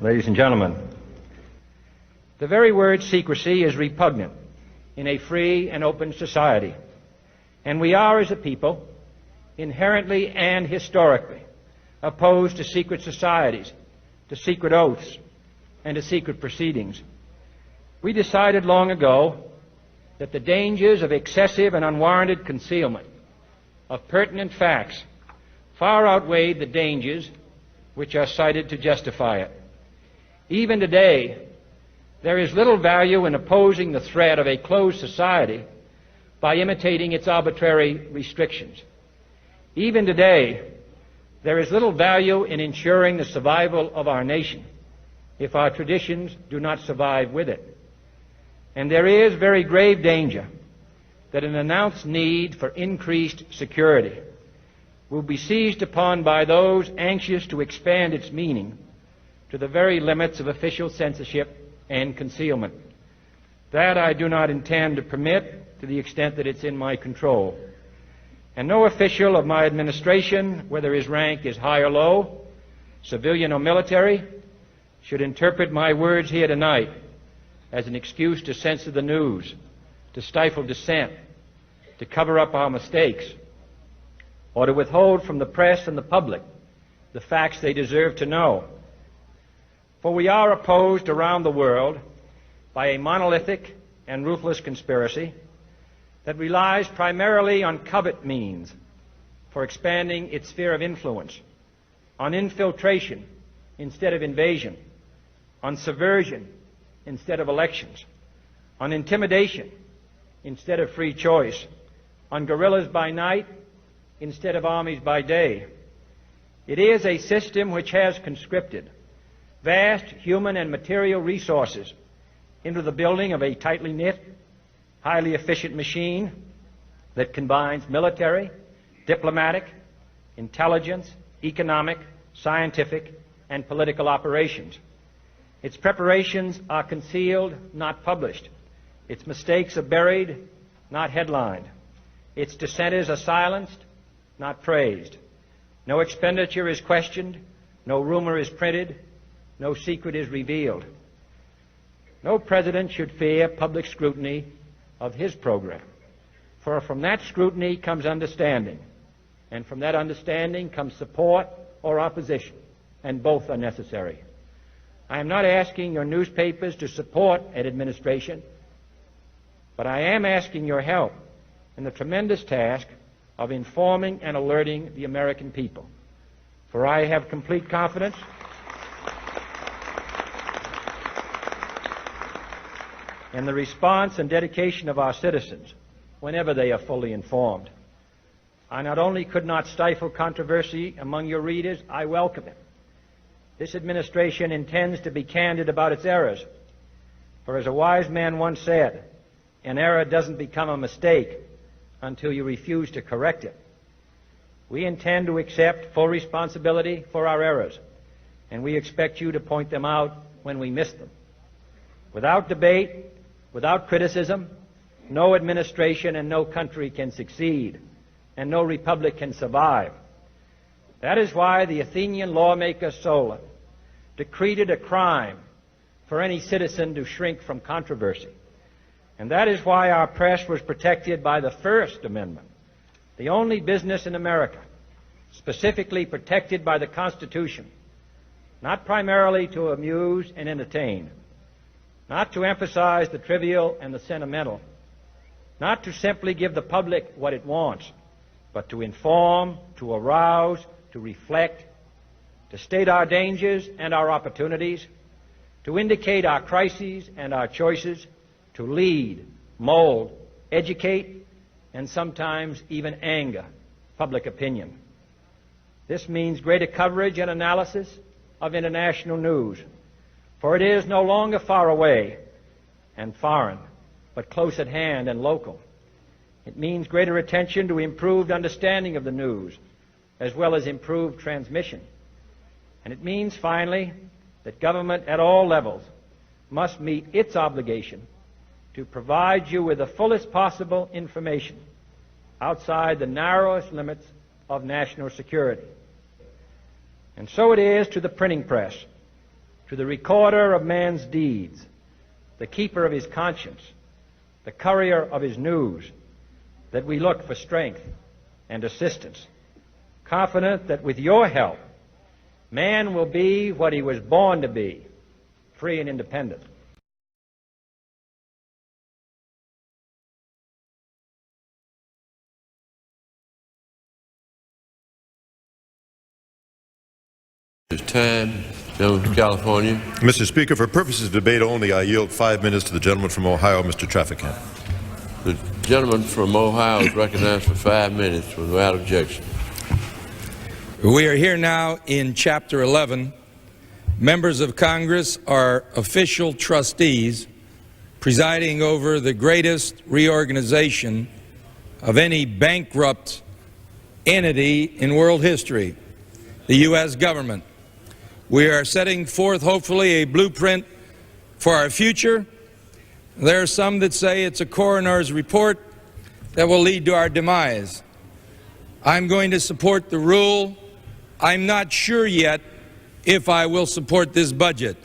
ladies and gentlemen. The very word secrecy is repugnant in a free and open society, and we are, as a people, inherently and historically opposed to secret societies, to secret oaths, and to secret proceedings. We decided long ago that the dangers of excessive and unwarranted concealment of pertinent facts far outweighed the dangers which are cited to justify it. Even today, there is little value in opposing the threat of a closed society by imitating its arbitrary restrictions. Even today, there is little value in ensuring the survival of our nation if our traditions do not survive with it. And there is very grave danger that an announced need for increased security will be seized upon by those anxious to expand its meaning to the very limits of official censorship and concealment. That I do not intend to permit to the extent that it's in my control. And no official of my administration, whether his rank is high or low, civilian or military, should interpret my words here tonight as an excuse to censor the news, to stifle dissent, to cover up our mistakes, or to withhold from the press and the public the facts they deserve to know. For we are opposed around the world by a monolithic and ruthless conspiracy that relies primarily on covert means for expanding its sphere of influence, on infiltration instead of invasion, on subversion instead of elections, on intimidation instead of free choice, on guerrillas by night instead of armies by day. It is a system which has conscripted vast human and material resources into the building of a tightly knit, highly efficient machine that combines military, diplomatic, intelligence, economic, scientific, and political operations. Its preparations are concealed, not published. Its mistakes are buried, not headlined. Its dissenters are silenced, not praised. No expenditure is questioned, no rumor is printed, no secret is revealed. No president should fear public scrutiny of his program, for from that scrutiny comes understanding, and from that understanding comes support or opposition, and both are necessary. I am not asking your newspapers to support an administration, but I am asking your help in the tremendous task of informing and alerting the American people. For I have complete confidence in the response and dedication of our citizens whenever they are fully informed. I not only could not stifle controversy among your readers, I welcome it. This administration intends to be candid about its errors. For as a wise man once said, an error doesn't become a mistake until you refuse to correct it. We intend to accept full responsibility for our errors, and we expect you to point them out when we miss them. Without debate, without criticism, no administration and no country can succeed, and no republic can survive. That is why the Athenian lawmaker Solon decreed it a crime for any citizen to shrink from controversy. And that is why our press was protected by the First Amendment, the only business in America specifically protected by the Constitution, not primarily to amuse and entertain, not to emphasize the trivial and the sentimental, not to simply give the public what it wants, but to inform, to arouse, to reflect, to state our dangers and our opportunities, to indicate our crises and our choices, to lead, mold, educate, and sometimes even anger public opinion. This means greater coverage and analysis of international news, for it is no longer far away and foreign, but close at hand and local. It means greater attention to improved understanding of the news, as well as improved transmission. And it means, finally, that government at all levels must meet its obligation to provide you with the fullest possible information outside the narrowest limits of national security. And so it is to the printing press, to the recorder of man's deeds, the keeper of his conscience, the courier of his news, that we look for strength and assistance, confident that with your help, man will be what he was born to be, free and independent. It's time, gentleman from California. Mr. Speaker, for purposes of debate only, I yield 5 minutes to the gentleman from Ohio, Mr. Traficant. The gentleman from Ohio is recognized for 5 minutes without objection. We are here now in Chapter 11. Members of Congress are official trustees presiding over the greatest reorganization of any bankrupt entity in world history, the U.S. government. We are setting forth, hopefully, a blueprint for our future. There are some that say it's a coroner's report that will lead to our demise. I'm going to support the rule. I'm not sure yet if I will support this budget.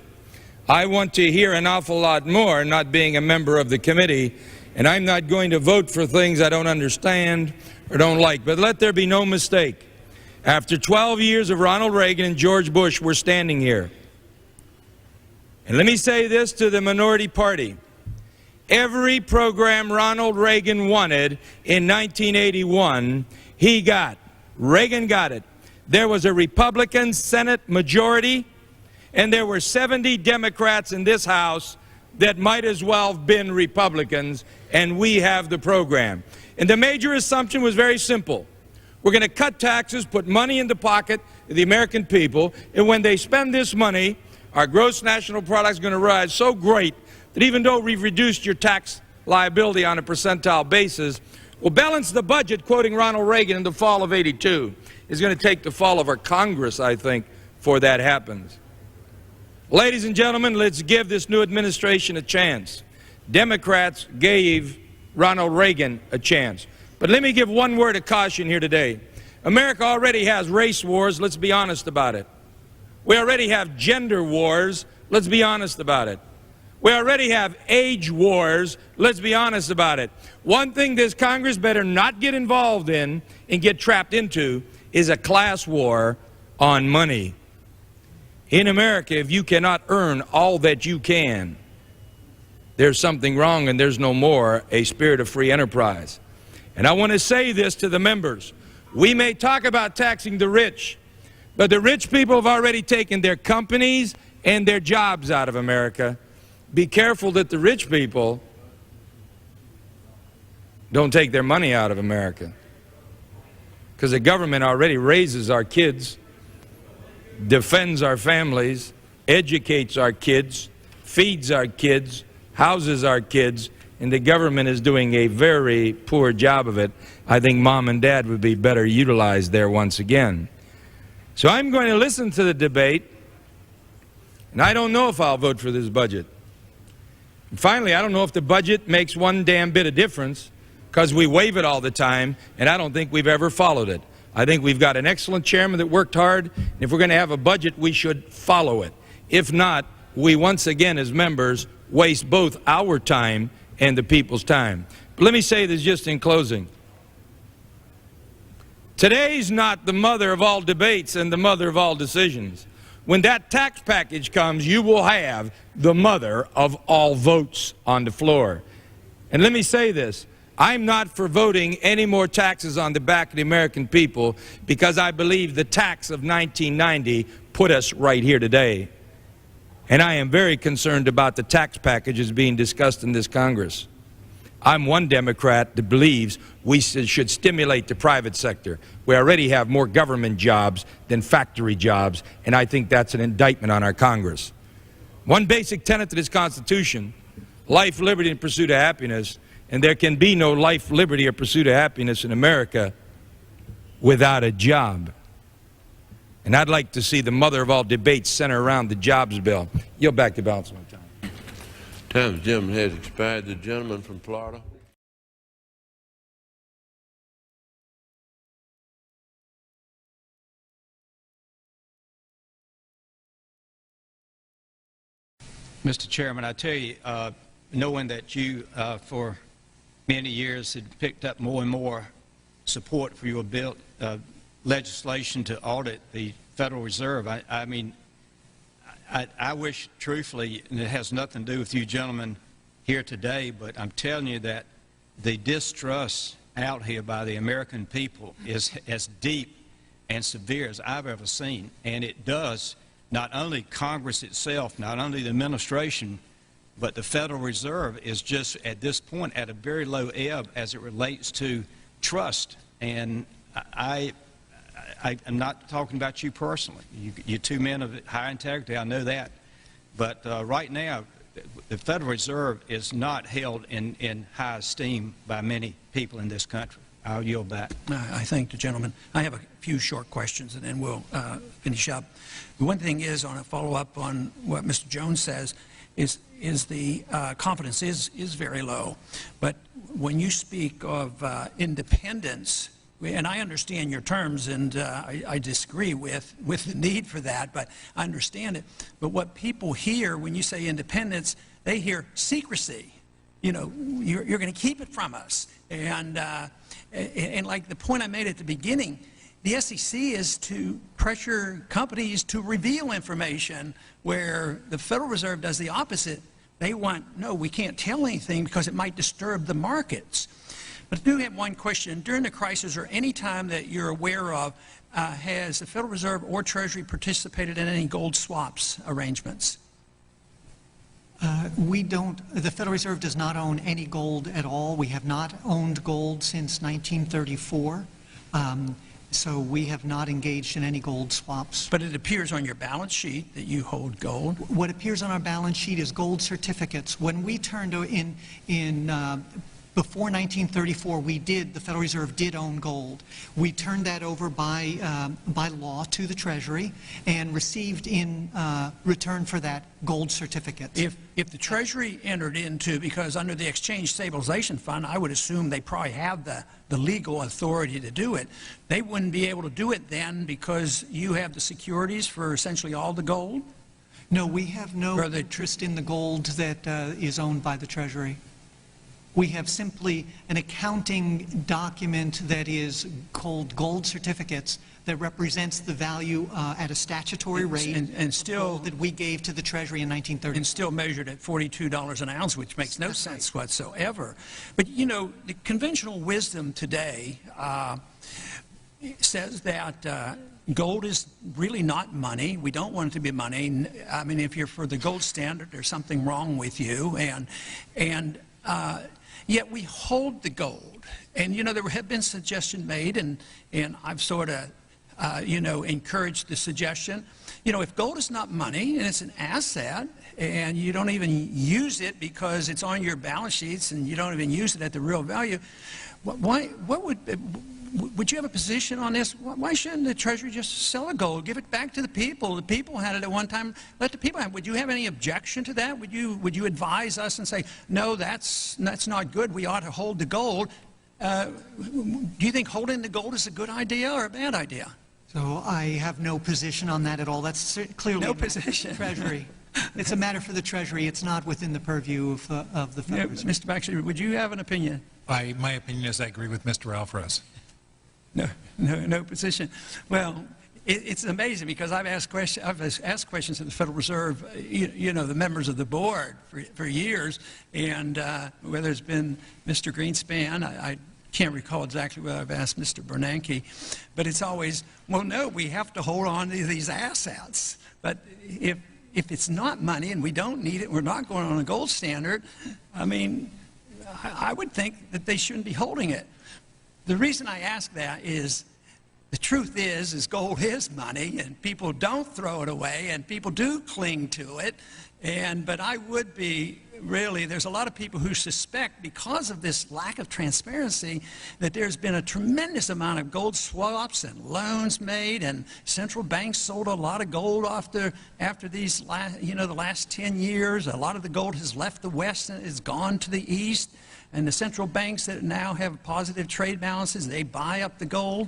I want to hear an awful lot more, not being a member of the committee, and I'm not going to vote for things I don't understand or don't like. But let there be no mistake. After 12 years of Ronald Reagan and George Bush, we're standing here. And let me say this to the minority party. Every program Ronald Reagan wanted in 1981, he got. Reagan got it. There was a Republican Senate majority, and there were 70 Democrats in this House that might as well have been Republicans, and we have the program. And the major assumption was very simple. We're going to cut taxes, put money in the pocket of the American people, and when they spend this money, our gross national product is going to rise so great that even though we've reduced your tax liability on a percentile basis, we'll balance the budget, quoting Ronald Reagan in the fall of '82. It's going to take the fall of our Congress, I think, before that happens. Ladies and gentlemen, let's give this new administration a chance. Democrats gave Ronald Reagan a chance. But let me give one word of caution here today. America already has race wars. Let's be honest about it. We already have gender wars. Let's be honest about it. We already have age wars. Let's be honest about it. One thing this Congress better not get involved in and get trapped into is a class war on money. In America, if you cannot earn all that you can, there's something wrong, and there's no more a spirit of free enterprise. And I want to say this to the members. We may talk about taxing the rich, but the rich people have already taken their companies and their jobs out of America. Be careful that the rich people don't take their money out of America, because the government already raises our kids, defends our families, educates our kids, feeds our kids, houses our kids, and the government is doing a very poor job of it. I think mom and dad would be better utilized there once again. So I'm going to listen to the debate, and I don't know if I'll vote for this budget. And finally, I don't know if the budget makes one damn bit of difference, because we wave it all the time, and I don't think we've ever followed it. I think we've got an excellent chairman that worked hard, and if we're going to have a budget, we should follow it. If not, we once again as members waste both our time and the people's time. But let me say this just in closing. Today's not the mother of all debates and the mother of all decisions. When that tax package comes, you will have the mother of all votes on the floor. And let me say this. I'm not for voting any more taxes on the back of the American people, because I believe the tax of 1990 put us right here today. And I am very concerned about the tax packages being discussed in this Congress. I'm one Democrat that believes we should stimulate the private sector. We already have more government jobs than factory jobs, and I think that's an indictment on our Congress. One basic tenet of this Constitution, life, liberty, and pursuit of happiness, and there can be no life, liberty, or pursuit of happiness in America without a job. And I'd like to see the mother of all debates center around the jobs bill. Yield back the balance of my time. Time of the gentleman has expired. The gentleman from Florida. Mr. Chairman, I tell you, knowing that you for many years had picked up more and more support for your bill, legislation to audit the Federal Reserve, I mean, I wish truthfully, and it has nothing to do with you gentlemen here today, but I'm telling you that the distrust out here by the American people is as deep and severe as I've ever seen. And it does not only Congress itself, not only the administration, but the Federal Reserve is just at this point at a very low ebb as it relates to trust. And I'm not talking about you personally. You two men of high integrity, I know that. But right now, the Federal Reserve is not held in high esteem by many people in this country. I'll yield back. I thank the gentleman. I have a few short questions, and then we'll finish up. The one thing is, on a follow-up on what Mr. Jones says, is the confidence is very low. But when you speak of independence, and I understand your terms, and I disagree with the need for that, but I understand it. But what people hear when you say independence, they hear secrecy. You know, you're going to keep it from us. And like the point I made at the beginning, the SEC is to pressure companies to reveal information, where the Federal Reserve does the opposite. They want, no, we can't tell anything because it might disturb the markets. But I do have one question. During the crisis, or any time that you're aware of, has the Federal Reserve or Treasury participated in any gold swaps arrangements? We don't. The Federal Reserve does not own any gold at all. We have not owned gold since 1934. So we have not engaged in any gold swaps. But it appears on your balance sheet that you hold gold. What appears on our balance sheet is gold certificates. When we turned before 1934, the Federal Reserve did own gold. We turned that over by law to the Treasury and received in return for that gold certificate. If the Treasury entered into, because under the Exchange Stabilization Fund, I would assume they probably have the legal authority to do it. They wouldn't be able to do it then because you have the securities for essentially all the gold? No, we have no interest in the gold that is owned by the Treasury. We have simply an accounting document that is called gold certificates that represents the value at a statutory rate and still that we gave to the Treasury in 1930. And still measured at $42 an ounce, which makes no sense whatsoever. But, you know, the conventional wisdom today says that gold is really not money. We don't want it to be money. I mean, if you're for the gold standard, there's something wrong with you. Yet we hold the gold. And, you know, there have been suggestions made, and I've sort of, you know, encouraged the suggestion. You know, if gold is not money and it's an asset and you don't even use it because it's on your balance sheets and you don't even use it at the real value, would you have a position on this? Why shouldn't the Treasury just sell the gold, give it back to the people? The people had it at one time. Let the people have it. Would you have any objection to that? Would you advise us and say, no, that's not good. We ought to hold the gold. Do you think holding the gold is a good idea or a bad idea? So I have no position on that at all. That's clearly no position. Treasury. It's a matter for the Treasury. It's not within the purview of the Federal Reserve. Mr. Beccera, would you have an opinion? My opinion is I agree with Mr. Alvarez. No position. Well, it's amazing because I've asked questions of the Federal Reserve, you know, the members of the board for years, and whether it's been Mr. Greenspan, I can't recall exactly whether I've asked Mr. Bernanke, but it's always, well, no, we have to hold on to these assets. But if it's not money and we don't need it, we're not going on a gold standard, I mean, I would think that they shouldn't be holding it. The reason I ask that is the truth is gold is money, and people don't throw it away, and people do cling to it. But I would be really, there's a lot of people who suspect, because of this lack of transparency, that there's been a tremendous amount of gold swaps and loans made, and central banks sold a lot of gold after these the last 10 years. A lot of the gold has left the West and has gone to the East. And the central banks that now have positive trade balances, they buy up the gold.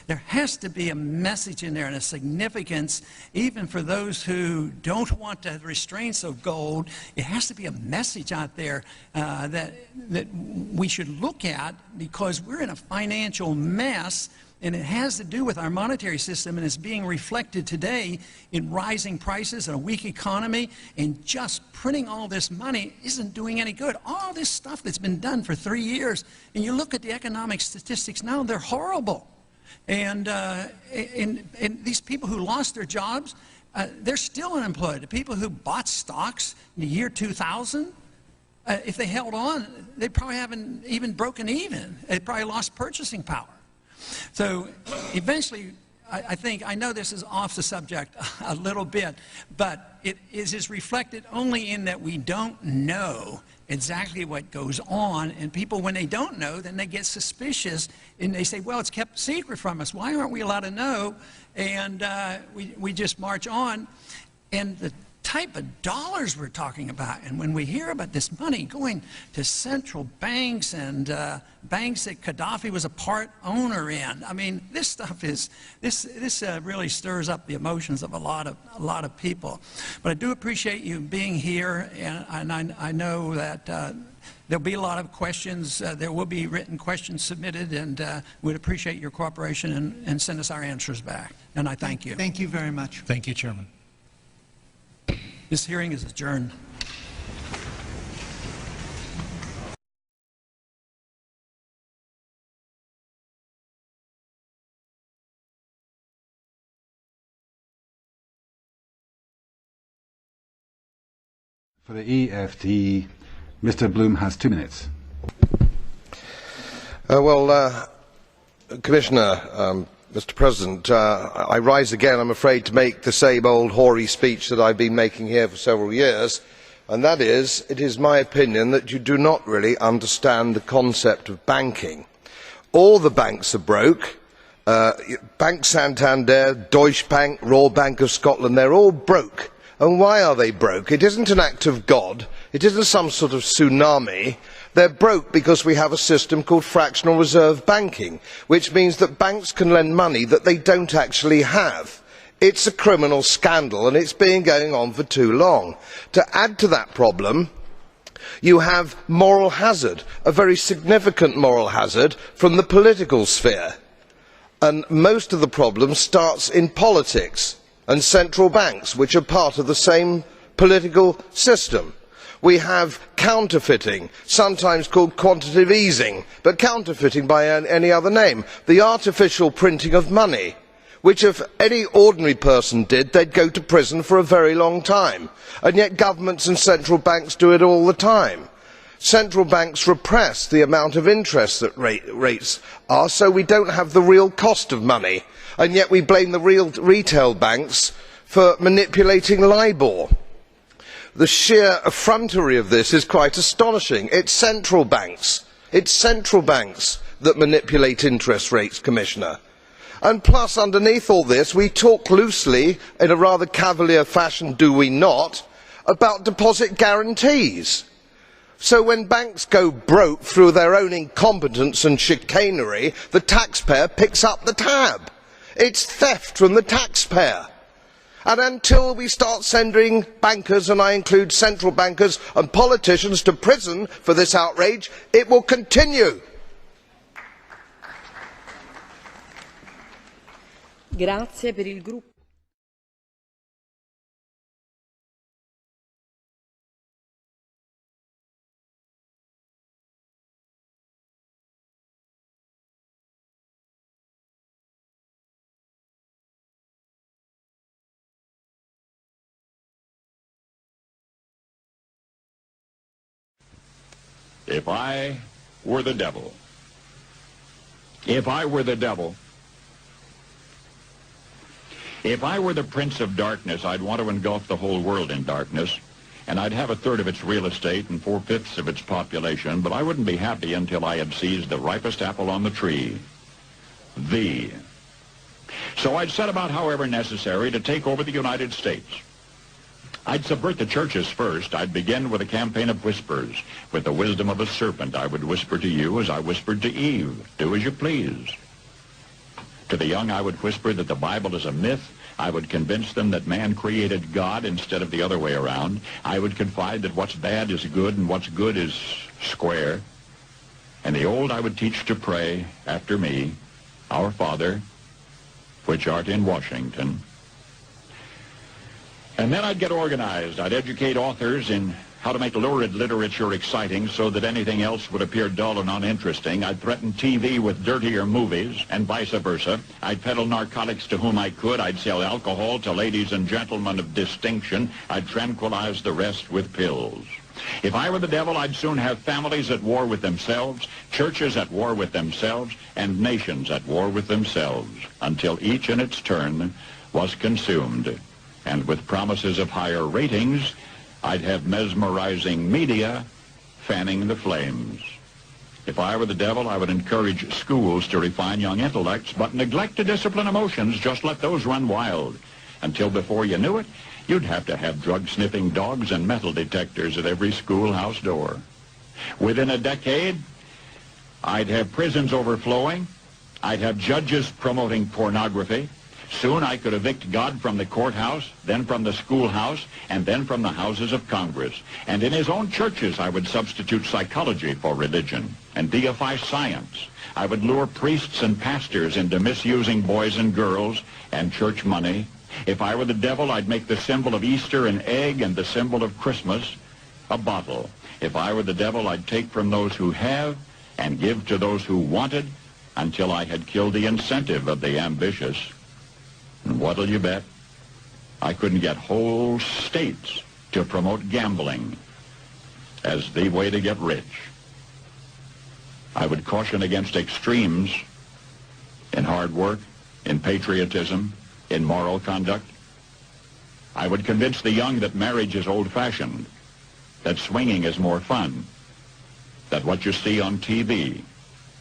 There has to be a message in there and a significance, even for those who don't want to restrain sense of gold. It has to be a message out there that we should look at, because we're in a financial mess, and it has to do with our monetary system, and it's being reflected today in rising prices and a weak economy, and just printing all this money isn't doing any good. All this stuff that's been done for 3 years, and you look at the economic statistics now, they're horrible. And these people who lost their jobs, they're still unemployed. The people who bought stocks in the year 2000, if they held on, they probably haven't even broken even. They probably lost purchasing power. So eventually, I know this is off the subject a little bit, but it is reflected only in that we don't know exactly what goes on, and people, when they don't know, then they get suspicious, and they say, well, it's kept secret from us. Why aren't we allowed to know? And we just march on, and the type of dollars we're talking about, and when we hear about this money going to central banks and banks that Gaddafi was a part owner in, I mean, this stuff is this really stirs up the emotions of a lot of people. But I do appreciate you being here, and I know that there'll be a lot of questions. There will be written questions submitted, and we'd appreciate your cooperation and send us our answers back. And I thank you. Thank you very much. Thank you, Chairman. This hearing is adjourned. For the EFT, Mr. Bloom has 2 minutes. Commissioner, Mr. President, I rise again, I'm afraid, to make the same old hoary speech that I've been making here for several years, and that is, it is my opinion that you do not really understand the concept of banking. All the banks are broke. Bank Santander, Deutsche Bank, Royal Bank of Scotland, they're all broke. And why are they broke? It isn't an act of God. It isn't some sort of tsunami. They're broke because we have a system called fractional reserve banking, which means that banks can lend money that they don't actually have. It's a criminal scandal, and it's been going on for too long. To add to that problem, you have moral hazard, a very significant moral hazard from the political sphere. And most of the problem starts in politics and central banks, which are part of the same political system. We have counterfeiting, sometimes called quantitative easing, but counterfeiting by any other name. The artificial printing of money, which if any ordinary person did, they'd go to prison for a very long time. And yet governments and central banks do it all the time. Central banks repress the amount of interest that rates are, so we don't have the real cost of money. And yet we blame the real retail banks for manipulating LIBOR. The sheer effrontery of this is quite astonishing. It's central banks that manipulate interest rates, Commissioner. And plus, underneath all this, we talk loosely, in a rather cavalier fashion, do we not, about deposit guarantees. So when banks go broke through their own incompetence and chicanery, the taxpayer picks up the tab. It's theft from the taxpayer. And until we start sending bankers, and I include central bankers and politicians, to prison for this outrage, it will continue. Grazie per il gruppo. If I were the devil, if I were the devil, if I were the prince of darkness, I'd want to engulf the whole world in darkness, and I'd have 1/3 of its real estate and 4/5 of its population, but I wouldn't be happy until I had seized the ripest apple on the tree, thee. So I'd set about, however necessary, to take over the United States. I'd subvert the churches first. I'd begin with a campaign of whispers. With the wisdom of a serpent, I would whisper to you as I whispered to Eve, do as you please. To the young, I would whisper that the Bible is a myth, I would convince them that man created God instead of the other way around. I would confide that what's bad is good and what's good is square. And the old I would teach to pray after me, Our Father, which art in Washington. And then I'd get organized. I'd educate authors in how to make lurid literature exciting so that anything else would appear dull and uninteresting. I'd threaten TV with dirtier movies and vice versa. I'd peddle narcotics to whom I could. I'd sell alcohol to ladies and gentlemen of distinction. I'd tranquilize the rest with pills. If I were the devil, I'd soon have families at war with themselves, churches at war with themselves, and nations at war with themselves, until each in its turn was consumed. And with promises of higher ratings, I'd have mesmerizing media fanning the flames. If I were the devil, I would encourage schools to refine young intellects, but neglect to discipline emotions, just let those run wild. Until before you knew it, you'd have to have drug-sniffing dogs and metal detectors at every schoolhouse door. Within a decade, I'd have prisons overflowing. I'd have judges promoting pornography. Soon I could evict God from the courthouse, then from the schoolhouse, and then from the houses of Congress. And in his own churches, I would substitute psychology for religion and deify science. I would lure priests and pastors into misusing boys and girls and church money. If I were the devil, I'd make the symbol of Easter an egg and the symbol of Christmas a bottle. If I were the devil, I'd take from those who have and give to those who wanted until I had killed the incentive of the ambitious. And what'll you bet? I couldn't get whole states to promote gambling as the way to get rich. I would caution against extremes in hard work, in patriotism, in moral conduct. I would convince the young that marriage is old-fashioned, that swinging is more fun, that what you see on TV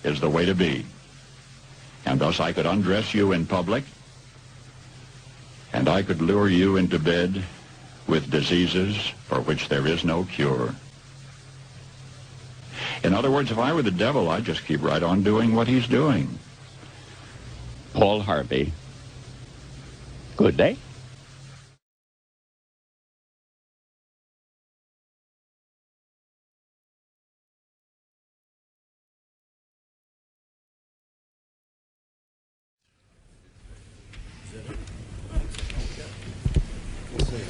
is the way to be. And thus I could undress you in public, and I could lure you into bed with diseases for which there is no cure. In other words, if I were the devil, I'd just keep right on doing what he's doing. Paul Harvey. Good day.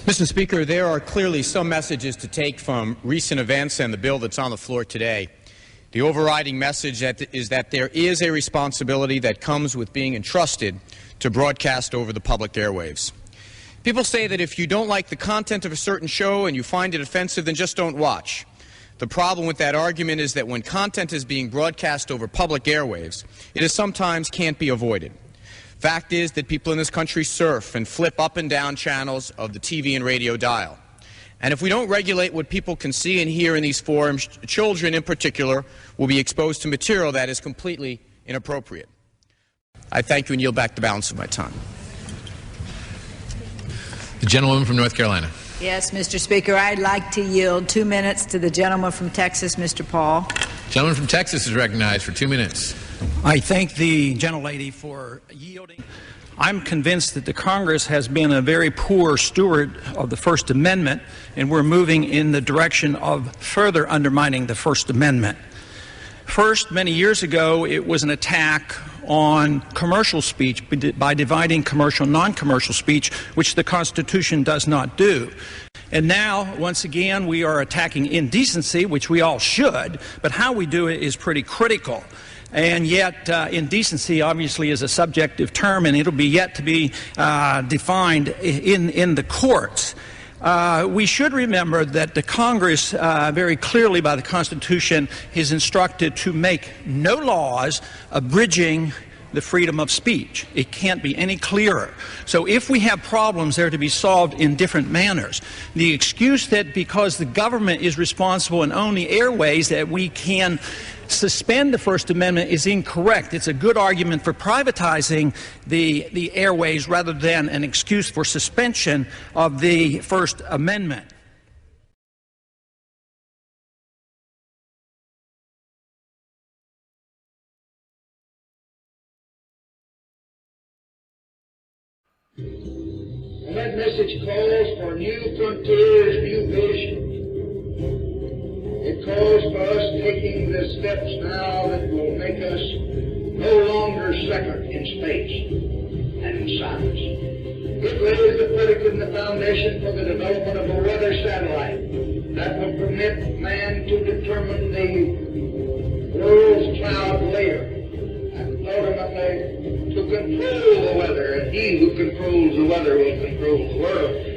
Mr. Speaker, there are clearly some messages to take from recent events and the bill that's on the floor today. The overriding message is that there is a responsibility that comes with being entrusted to broadcast over the public airwaves. People say that if you don't like the content of a certain show and you find it offensive, then just don't watch. The problem with that argument is that when content is being broadcast over public airwaves, it is sometimes can't be avoided. Fact is that people in this country surf and flip up and down channels of the TV and radio dial. And if we don't regulate what people can see and hear in these forums, children in particular will be exposed to material that is completely inappropriate. I thank you and yield back the balance of my time. The gentlewoman from North Carolina. Yes, Mr. Speaker, I'd like to yield 2 minutes to the gentleman from Texas, Mr. Paul. The gentleman from Texas is recognized for 2 minutes. I thank the gentlelady for yielding. I'm convinced that the Congress has been a very poor steward of the First Amendment, and we're moving in the direction of further undermining the First Amendment. First, many years ago, it was an attack on commercial speech by dividing commercial and non-commercial speech, which the Constitution does not do. And now, once again, we are attacking indecency, which we all should, but how we do it is pretty critical. And yet, indecency obviously is a subjective term, and it'll be yet to be defined in the courts. We should remember that the Congress, very clearly by the Constitution, is instructed to make no laws abridging the freedom of speech. It can't be any clearer. So if we have problems, they're to be solved in different manners. The excuse that because the government is responsible and own the airways that we can suspend the First Amendment is incorrect. It's a good argument for privatizing the airways rather than an excuse for suspension of the First Amendment. message calls for new frontiers, new vision. It calls for us taking the steps now that will make us no longer second in space and in science. It lays the predicate and the foundation for the development of a weather satellite that will permit man to determine the world's cloud layer and ultimately to control the weather, and he who controls the weather will control the world.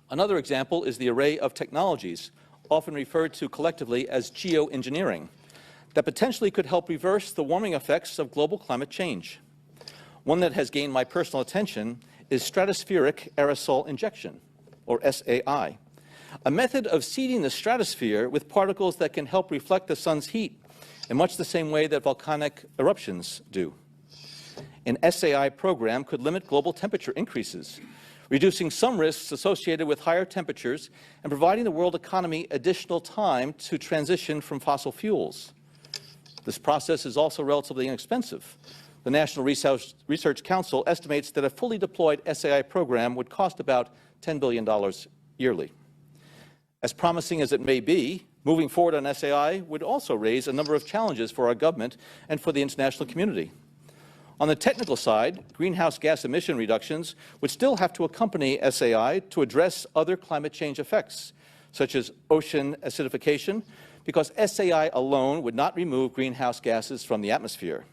Another example is the array of technologies, often referred to collectively as geoengineering, that potentially could help reverse the warming effects of global climate change. One that has gained my personal attention is stratospheric aerosol injection, or SAI, a method of seeding the stratosphere with particles that can help reflect the sun's heat in much the same way that volcanic eruptions do. An SAI program could limit global temperature increases, reducing some risks associated with higher temperatures and providing the world economy additional time to transition from fossil fuels. This process is also relatively inexpensive. The National Research Council estimates that a fully deployed SAI program would cost about $10 billion yearly. As promising as it may be, moving forward on SAI would also raise a number of challenges for our government and for the international community. On the technical side, greenhouse gas emission reductions would still have to accompany SAI to address other climate change effects, such as ocean acidification, because SAI alone would not remove greenhouse gases from the atmosphere.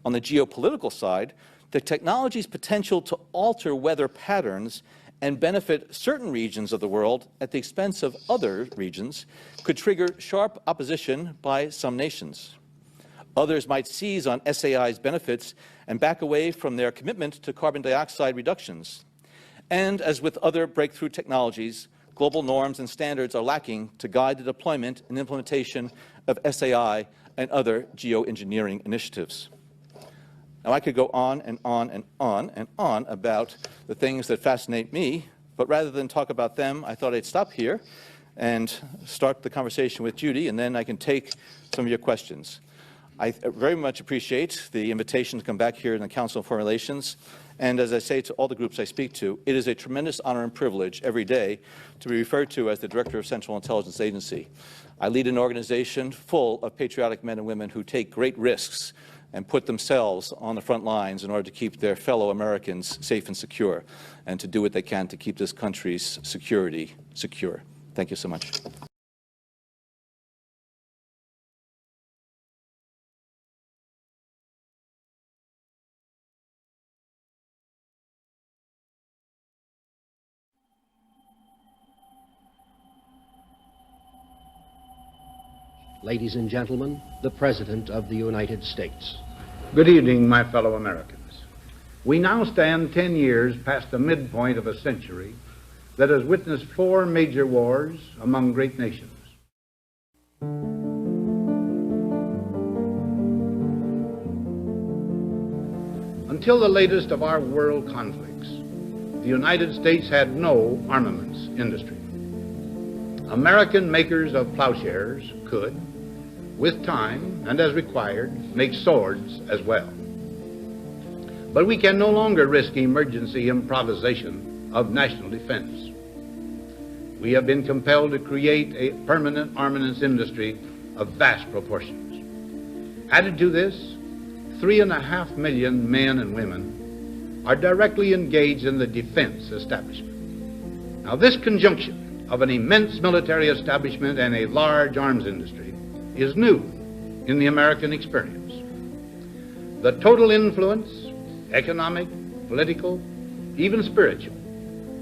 On the geopolitical side, the technology's potential to alter weather patterns and benefit certain regions of the world at the expense of other regions could trigger sharp opposition by some nations. Others might seize on SAI's benefits and back away from their commitment to carbon dioxide reductions. And as with other breakthrough technologies, global norms and standards are lacking to guide the deployment and implementation of SAI and other geoengineering initiatives. Now, I could go on and on and on and on about the things that fascinate me, but rather than talk about them, I thought I'd stop here and start the conversation with Judy, and then I can take some of your questions. I very much appreciate the invitation to come back here in the Council on Foreign Relations. And as I say to all the groups I speak to, it is a tremendous honor and privilege every day to be referred to as the Director of Central Intelligence Agency. I lead an organization full of patriotic men and women who take great risks and put themselves on the front lines in order to keep their fellow Americans safe and secure, and to do what they can to keep this country's security secure. Thank you so much. Ladies and gentlemen, the President of the United States. Good evening, my fellow Americans. We now stand 10 years past the midpoint of a century that has witnessed 4 major wars among great nations. Until the latest of our world conflicts, the United States had no armaments industry. American makers of plowshares could, with time and as required, make swords as well. But we can no longer risk emergency improvisation of national defense. We have been compelled to create a permanent armaments industry of vast proportions. Added to this, 3.5 million men and women are directly engaged in the defense establishment. Now, this conjunction of an immense military establishment and a large arms industry is new in the American experience. The total influence, economic, political, even spiritual,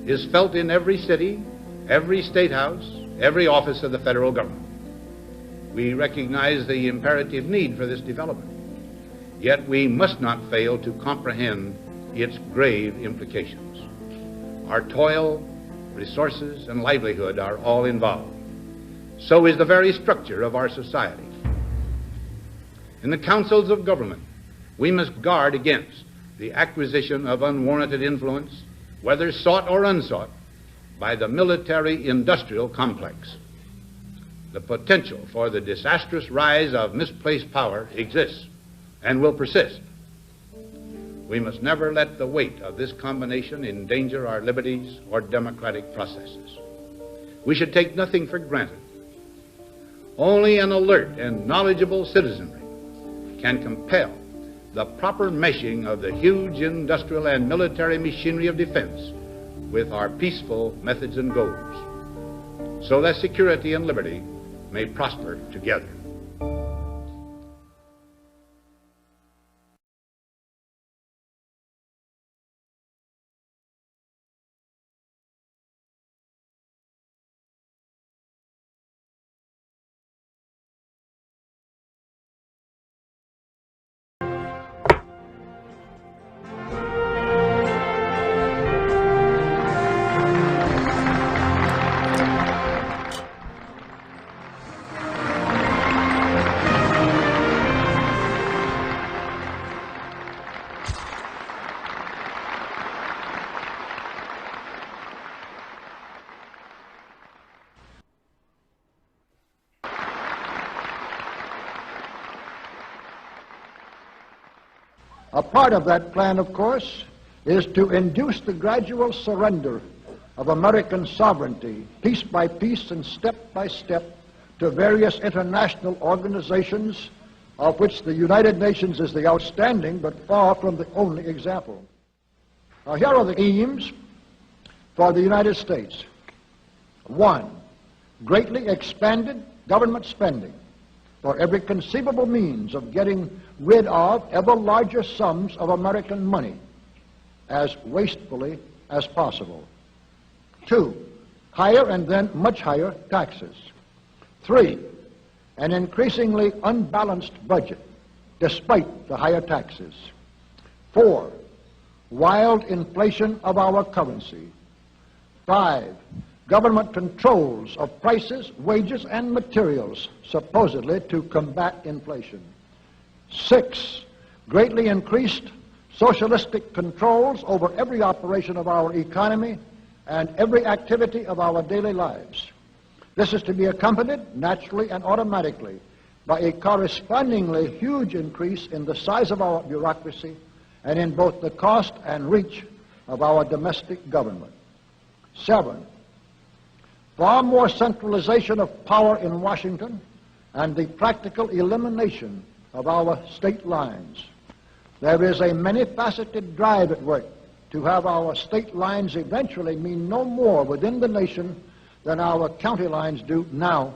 is felt in every city, every state house, every office of the federal government. We recognize the imperative need for this development, yet we must not fail to comprehend its grave implications. Our toil, resources, and livelihood are all involved. So is the very structure of our society. In the councils of government, we must guard against the acquisition of unwarranted influence, whether sought or unsought, by the military-industrial complex. The potential for the disastrous rise of misplaced power exists and will persist. We must never let the weight of this combination endanger our liberties or democratic processes. We should take nothing for granted. Only an alert and knowledgeable citizenry can compel the proper meshing of the huge industrial and military machinery of defense with our peaceful methods and goals, so that security and liberty may prosper together. A part of that plan, of course, is to induce the gradual surrender of American sovereignty, piece by piece and step by step, to various international organizations, of which the United Nations is the outstanding but far from the only example. Now, here are the aims for the United States. 1, greatly expanded government spending for every conceivable means of getting rid of ever larger sums of American money as wastefully as possible. 2, higher and then much higher taxes. 3, an increasingly unbalanced budget despite the higher taxes. 4, wild inflation of our currency. 5, government controls of prices, wages, and materials, supposedly to combat inflation. 6, greatly increased socialistic controls over every operation of our economy and every activity of our daily lives. This is to be accompanied, naturally and automatically, by a correspondingly huge increase in the size of our bureaucracy and in both the cost and reach of our domestic government. 7, far more centralization of power in Washington and the practical elimination of our state lines. There is a many-faceted drive at work to have our state lines eventually mean no more within the nation than our county lines do now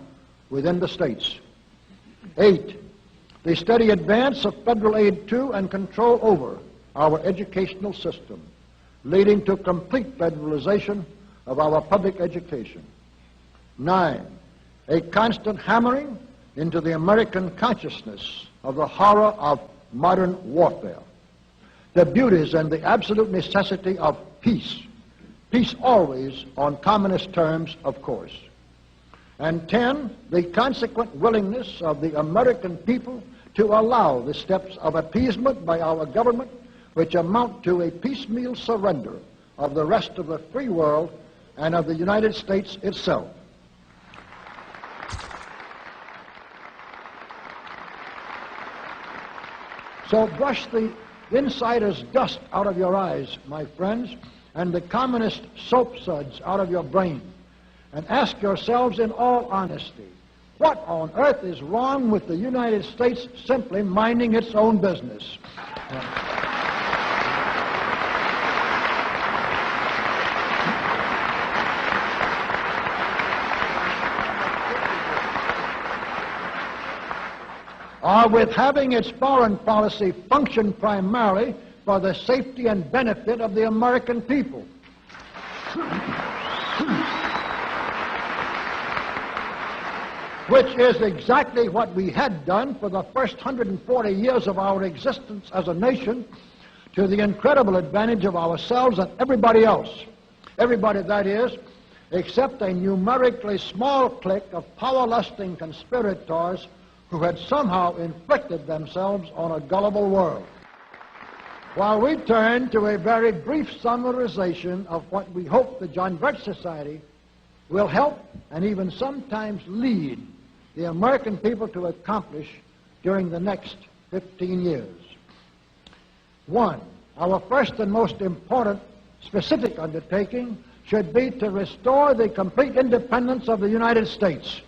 within the states. 8, the steady advance of federal aid to and control over our educational system, leading to complete federalization of our public education. 9, a constant hammering into the American consciousness of the horror of modern warfare, the beauties and the absolute necessity of peace, peace always on communist terms, of course. And 10, the consequent willingness of the American people to allow the steps of appeasement by our government which amount to a piecemeal surrender of the rest of the free world and of the United States itself. So brush the insider's dust out of your eyes, my friends, and the communist soap suds out of your brain, and ask yourselves in all honesty, what on earth is wrong with the United States simply minding its own business? Or with having its foreign policy function primarily for the safety and benefit of the American people. Which is exactly what we had done for the first 140 years of our existence as a nation, to the incredible advantage of ourselves and everybody else. Everybody, that is, except a numerically small clique of power-lusting conspirators who had somehow inflicted themselves on a gullible world. While we turn to a very brief summarization of what we hope the John Birch Society will help and even sometimes lead the American people to accomplish during the next 15 years. One, our first and most important specific undertaking should be to restore the complete independence of the United States.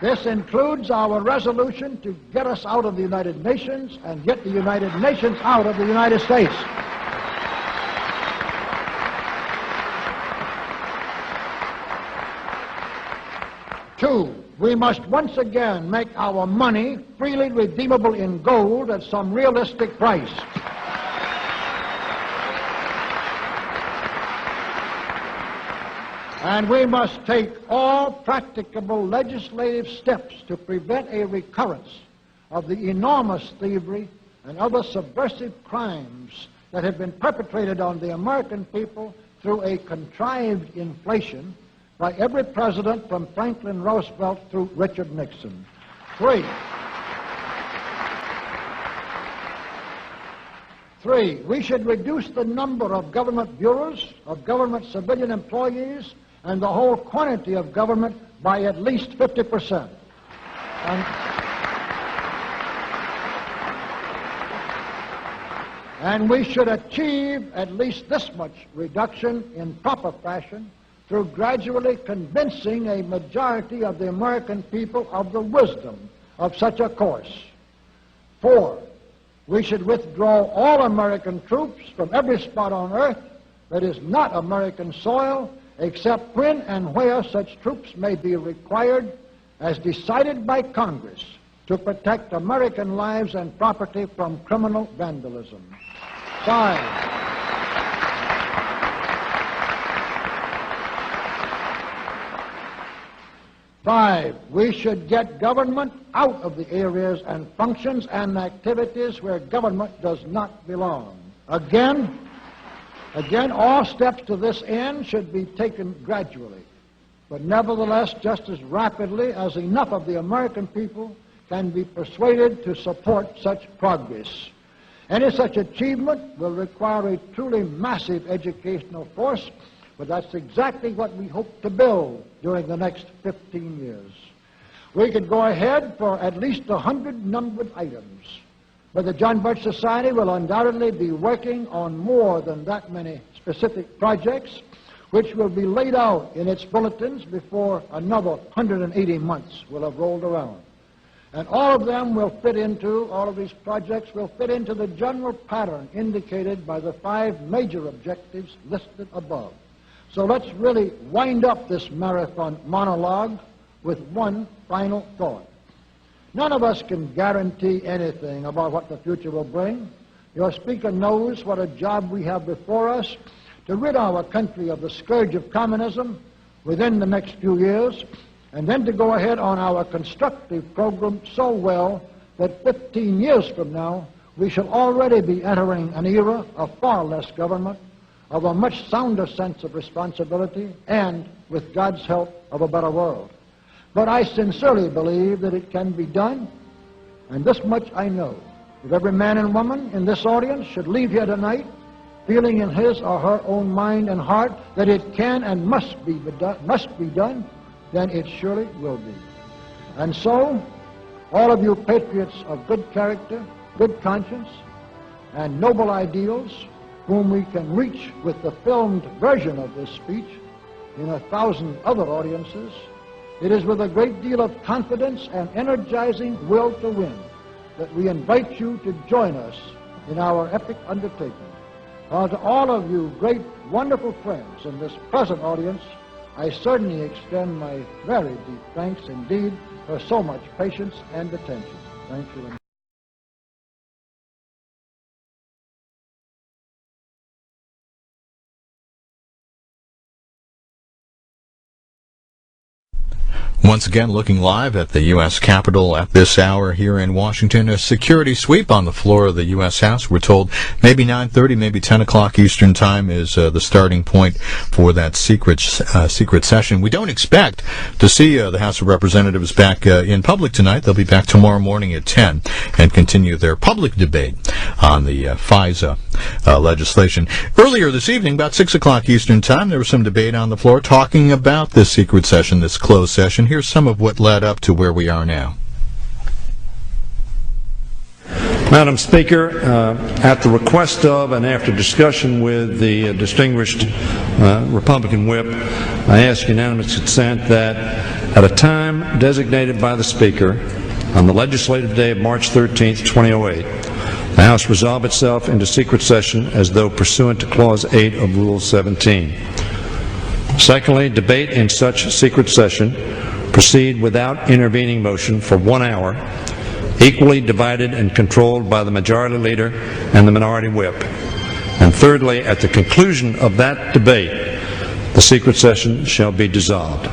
This includes our resolution to get us out of the United Nations and get the United Nations out of the United States. Two, we must once again make our money freely redeemable in gold at some realistic price. And we must take all practicable legislative steps to prevent a recurrence of the enormous thievery and other subversive crimes that have been perpetrated on the American people through a contrived inflation by every president from Franklin Roosevelt through Richard Nixon. Three, we should reduce the number of government bureaus, of government civilian employees, and the whole quantity of government by at least 50%. And we should achieve at least this much reduction in proper fashion through gradually convincing a majority of the American people of the wisdom of such a course. Four, we should withdraw all American troops from every spot on earth that is not American soil, except when and where such troops may be required, as decided by Congress, to protect American lives and property from criminal vandalism. Five, we should get government out of the areas and functions and activities where government does not belong. Again, all steps to this end should be taken gradually, but nevertheless just as rapidly as enough of the American people can be persuaded to support such progress. Any such achievement will require a truly massive educational force, but that's exactly what we hope to build during the next 15 years. We could go ahead for at least 100 numbered items, but the John Birch Society will undoubtedly be working on more than that many specific projects, which will be laid out in its bulletins before another 180 months will have rolled around. And all of these projects will fit into the general pattern indicated by the 5 major objectives listed above. So let's really wind up this marathon monologue with one final thought. None of us can guarantee anything about what the future will bring. Your speaker knows what a job we have before us to rid our country of the scourge of communism within the next few years, and then to go ahead on our constructive program so well that 15 years from now we shall already be entering an era of far less government, of a much sounder sense of responsibility, and, with God's help, of a better world. But I sincerely believe that it can be done, and this much I know. If every man and woman in this audience should leave here tonight feeling in his or her own mind and heart that it can and must be done, then it surely will be. And so, all of you patriots of good character, good conscience, and noble ideals, whom we can reach with the filmed version of this speech in 1,000 other audiences, it is with a great deal of confidence and energizing will to win that we invite you to join us in our epic undertaking. To all of you great, wonderful friends in this present audience, I certainly extend my very deep thanks indeed for so much patience and attention. Thank you. Once again, looking live at the U.S. Capitol at this hour here in Washington. A security sweep on the floor of the U.S. House. We're told maybe 9:30, maybe 10 o'clock Eastern Time is the starting point for that secret session. We don't expect to see the House of Representatives back in public tonight. They'll be back tomorrow morning at 10 and continue their public debate on the FISA legislation. Earlier this evening, about 6 o'clock Eastern Time, there was some debate on the floor talking about this secret session, this closed session. Here's some of what led up to where we are now. Madam Speaker, at the request of and after discussion with the distinguished Republican whip, I ask unanimous consent that at a time designated by the Speaker on the legislative day of March 13, 2008, the House resolve itself into secret session as though pursuant to Clause 8 of Rule 17. Secondly, debate in such secret session proceed without intervening motion for 1 hour, equally divided and controlled by the Majority Leader and the Minority Whip. And thirdly, at the conclusion of that debate, the secret session shall be dissolved.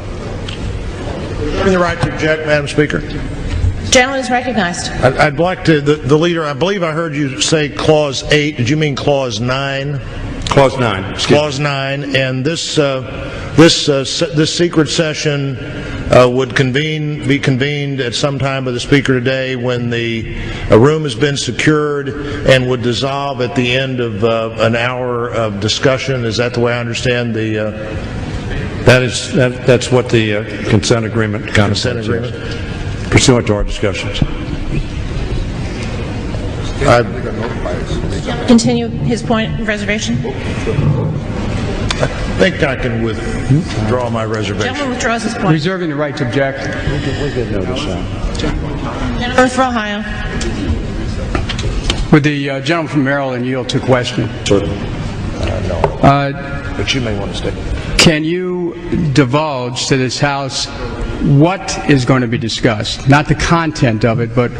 Reserving the right to object, Madam Speaker. The gentleman is recognized. I'd like to, the Leader, I believe I heard you say Clause 8. Did you mean Clause 9? Clause 9. Clause 9, and this secret session would be convened at some time by the Speaker today when the room has been secured and would dissolve at the end of an hour of discussion. Is that the way I understand the? That's what the consent agreement contemplates. Pursuant to our discussions. Continue his point of reservation. I think I can withdraw my reservation. Gentleman withdraws his point. Reserving the right to object. We'll get notice on. Gentleman from Ohio. Would the gentleman from Maryland yield to question? Certainly. No. But you may want to stay. Can you divulge to this House what is going to be discussed? Not the content of it, but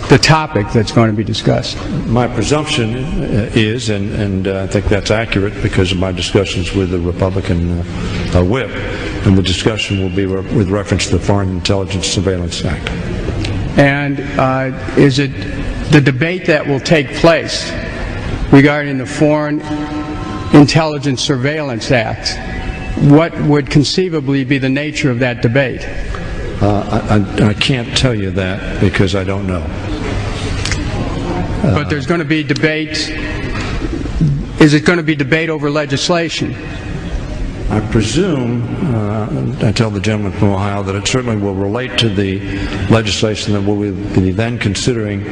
the topic that's going to be discussed. My presumption is, and I think that's accurate because of my discussions with the Republican whip, and the discussion will be with reference to the Foreign Intelligence Surveillance Act. And is it the debate that will take place regarding the Foreign Intelligence Surveillance Act? What would conceivably be the nature of that debate? I can't tell you that because I don't know. But there's going to be debate. Is it going to be debate over legislation? I presume, I tell the gentleman from Ohio, that it certainly will relate to the legislation that we'll be then considering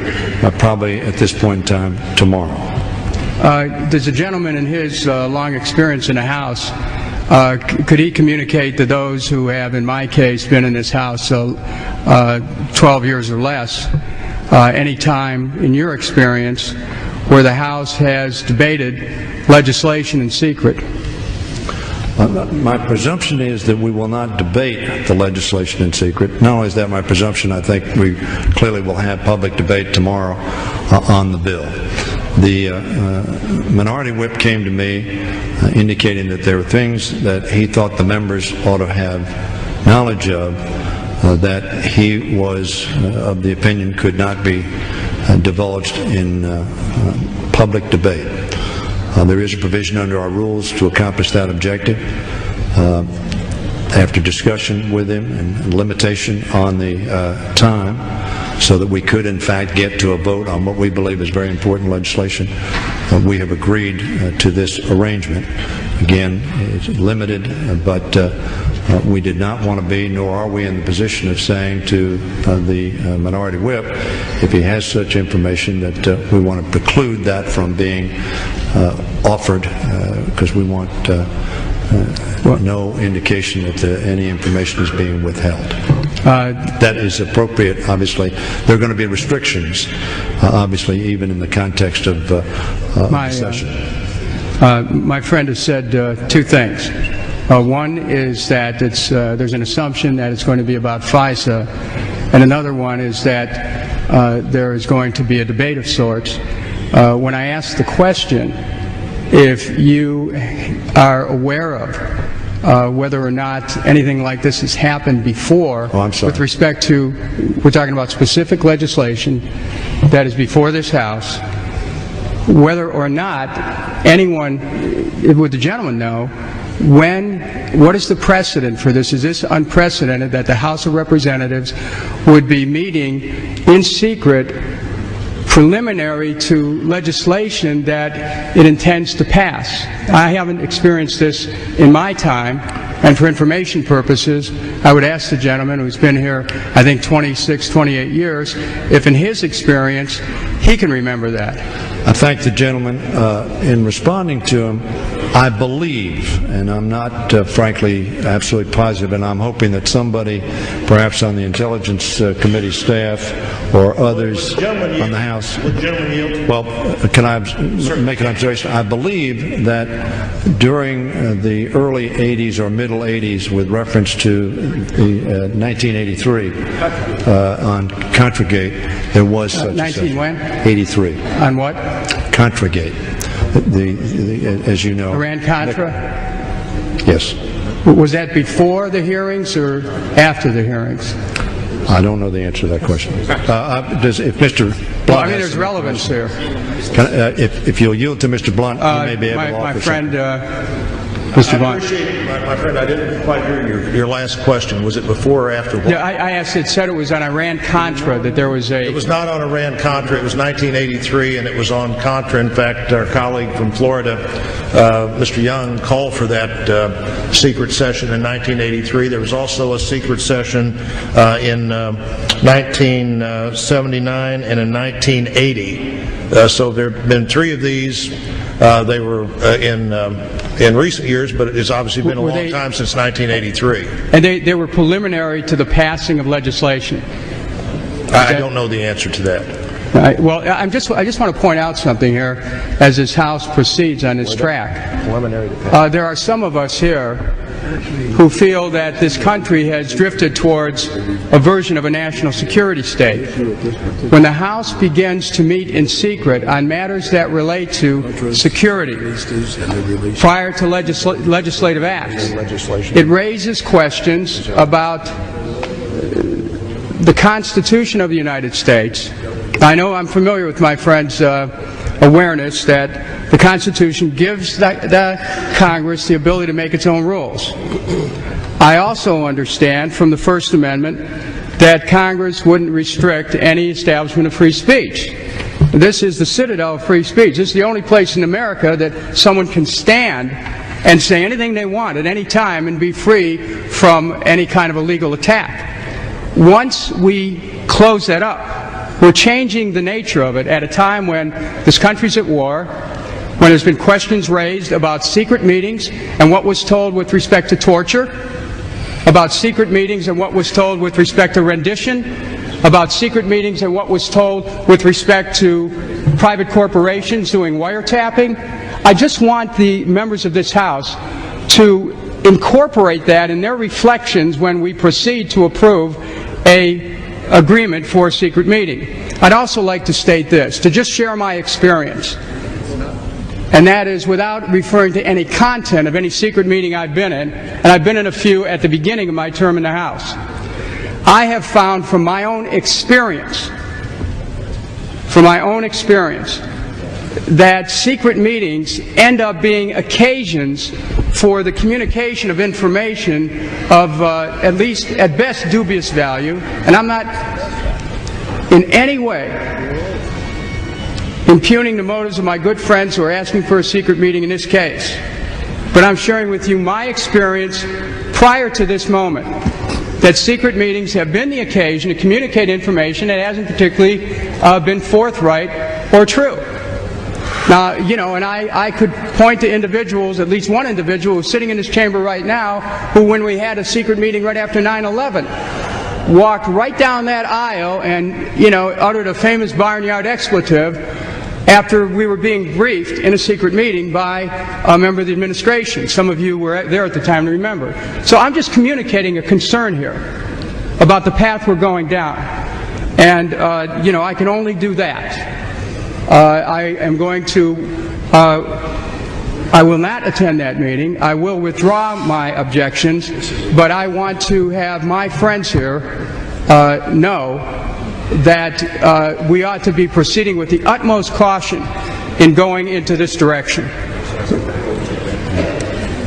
probably at this point in time tomorrow. Does the gentleman in his long experience in the House, could he communicate to those who have, in my case, been in this House 12 years or less, any time in your experience where the House has debated legislation in secret? My presumption is that we will not debate the legislation in secret. Not only is that my presumption, I think we clearly will have public debate tomorrow on the bill. The Minority Whip came to me indicating that there were things that he thought the members ought to have knowledge of that he was of the opinion could not be divulged in public debate. There is a provision under our rules to accomplish that objective. After discussion with him and limitation on the time, so that we could in fact get to a vote on what we believe is very important legislation, we have agreed to this arrangement. Again, it's limited, but we did not want to be, nor are we in the position of saying to the Minority Whip, if he has such information, that we want to preclude that from being offered, because we want no indication that any information is being withheld. That is appropriate, obviously. There are going to be restrictions, obviously, even in the context of the session. My friend has said two things. One is that there's an assumption that it's going to be about FISA, and another one is that there is going to be a debate of sorts. When I asked the question, if you are aware of whether or not anything like this has happened before. Oh, I'm sorry. With respect to, we're talking about specific legislation that is before this House, whether or not anyone, would the gentleman know, what is the precedent for this? Is this unprecedented that the House of Representatives would be meeting in secret preliminary to legislation that it intends to pass? I haven't experienced this in my time, and for information purposes, I would ask the gentleman who's been here, I think, 26, 28 years, if in his experience he can remember that. I thank the gentleman. In responding to him, I believe, and I'm not frankly absolutely positive, and I'm hoping that somebody, perhaps on the Intelligence Committee staff or others on the House, well, can I make an observation? I believe that during the early 80s or middle 80s, with reference to the 1983 on Contragate, there was such a session. When? 83. On what? Contragate. As you know. Iran-Contra? Yes. Was that before the hearings or after the hearings? I don't know the answer to that question. If Mr. Blunt, well, I mean, there's relevance there. If you'll yield to Mr. Blunt, you may be able to offer my friend, Mr. Blunt. I appreciate it, my friend. I didn't quite hear your last question. Was it before or after? Yeah, I asked. It said it was on Iran-Contra, that there was a... It was not on Iran-Contra. It was 1983, and it was on Contra. In fact, our colleague from Florida, Mr. Young, called for that secret session in 1983. There was also a secret session in 1979 and in 1980. So there have been 3 of these. They were in recent years, but it's obviously been a long time since 1983. And they were preliminary to the passing of legislation. I don't know the answer to that. Right. Well, I just want to point out something here as this House proceeds on this track. There are some of us here who feel that this country has drifted towards a version of a national security state. When the House begins to meet in secret on matters that relate to security prior to legislative acts, it raises questions about the Constitution of the United States. I know I'm familiar with my friend's awareness that the Constitution gives the Congress the ability to make its own rules. I also understand from the First Amendment that Congress wouldn't restrict any establishment of free speech. This is the citadel of free speech. This is the only place in America that someone can stand and say anything they want at any time and be free from any kind of illegal attack. Once we close that up, we're changing the nature of it at a time when this country's at war, when there's been questions raised about secret meetings and what was told with respect to torture, about secret meetings and what was told with respect to rendition, about secret meetings and what was told with respect to private corporations doing wiretapping. I just want the members of this House to incorporate that in their reflections when we proceed to approve an agreement for a secret meeting. I'd also like to state this, to just share my experience, and that is without referring to any content of any secret meeting I've been in, and I've been in a few at the beginning of my term in the House. I have found from my own experience, that secret meetings end up being occasions for the communication of information of at least, at best, dubious value. And I'm not in any way impugning the motives of my good friends who are asking for a secret meeting in this case. But I'm sharing with you my experience prior to this moment, that secret meetings have been the occasion to communicate information that hasn't particularly been forthright or true. Now, you know, and I could point to individuals, at least one individual who's sitting in this chamber right now, who when we had a secret meeting right after 9/11, walked right down that aisle and, you know, uttered a famous barnyard expletive after we were being briefed in a secret meeting by a member of the administration. Some of you were there at the time to remember. So I'm just communicating a concern here about the path we're going down. And, you know, I can only do that. I am going to I will not attend that meeting. I will withdraw my objections, but I want to have my friends here know that we ought to be proceeding with the utmost caution in going into this direction.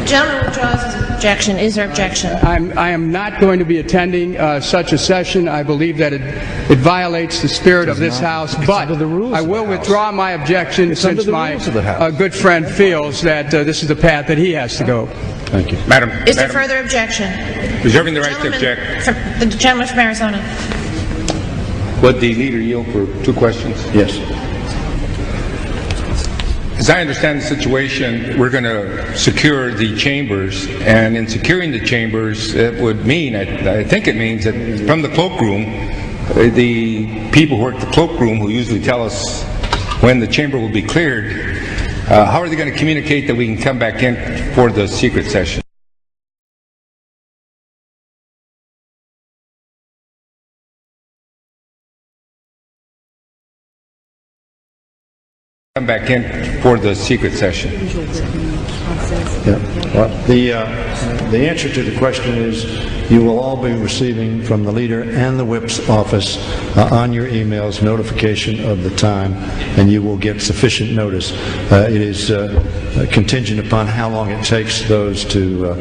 Gentleman withdraws his objection. Is there objection? I am not going to be attending such a session. I believe that it violates the spirit of this House, but I will withdraw my objection since my good friend feels that this is the path that he has to go. Thank you. Is there further objection? Reserving the right to object. The gentleman from Arizona. Would the leader yield for 2 questions? Yes. As I understand the situation, we're going to secure the chambers, and in securing the chambers, it would mean, I think it means that from the cloakroom, the people who work at the cloakroom, who usually tell us when the chamber will be cleared, how are they going to communicate that we can come back in for the secret session? Come back in for the secret session. Yeah. Well, the answer to the question is you will all be receiving from the leader and the whip's office on your emails notification of the time, and you will get sufficient notice. It is contingent upon how long it takes those to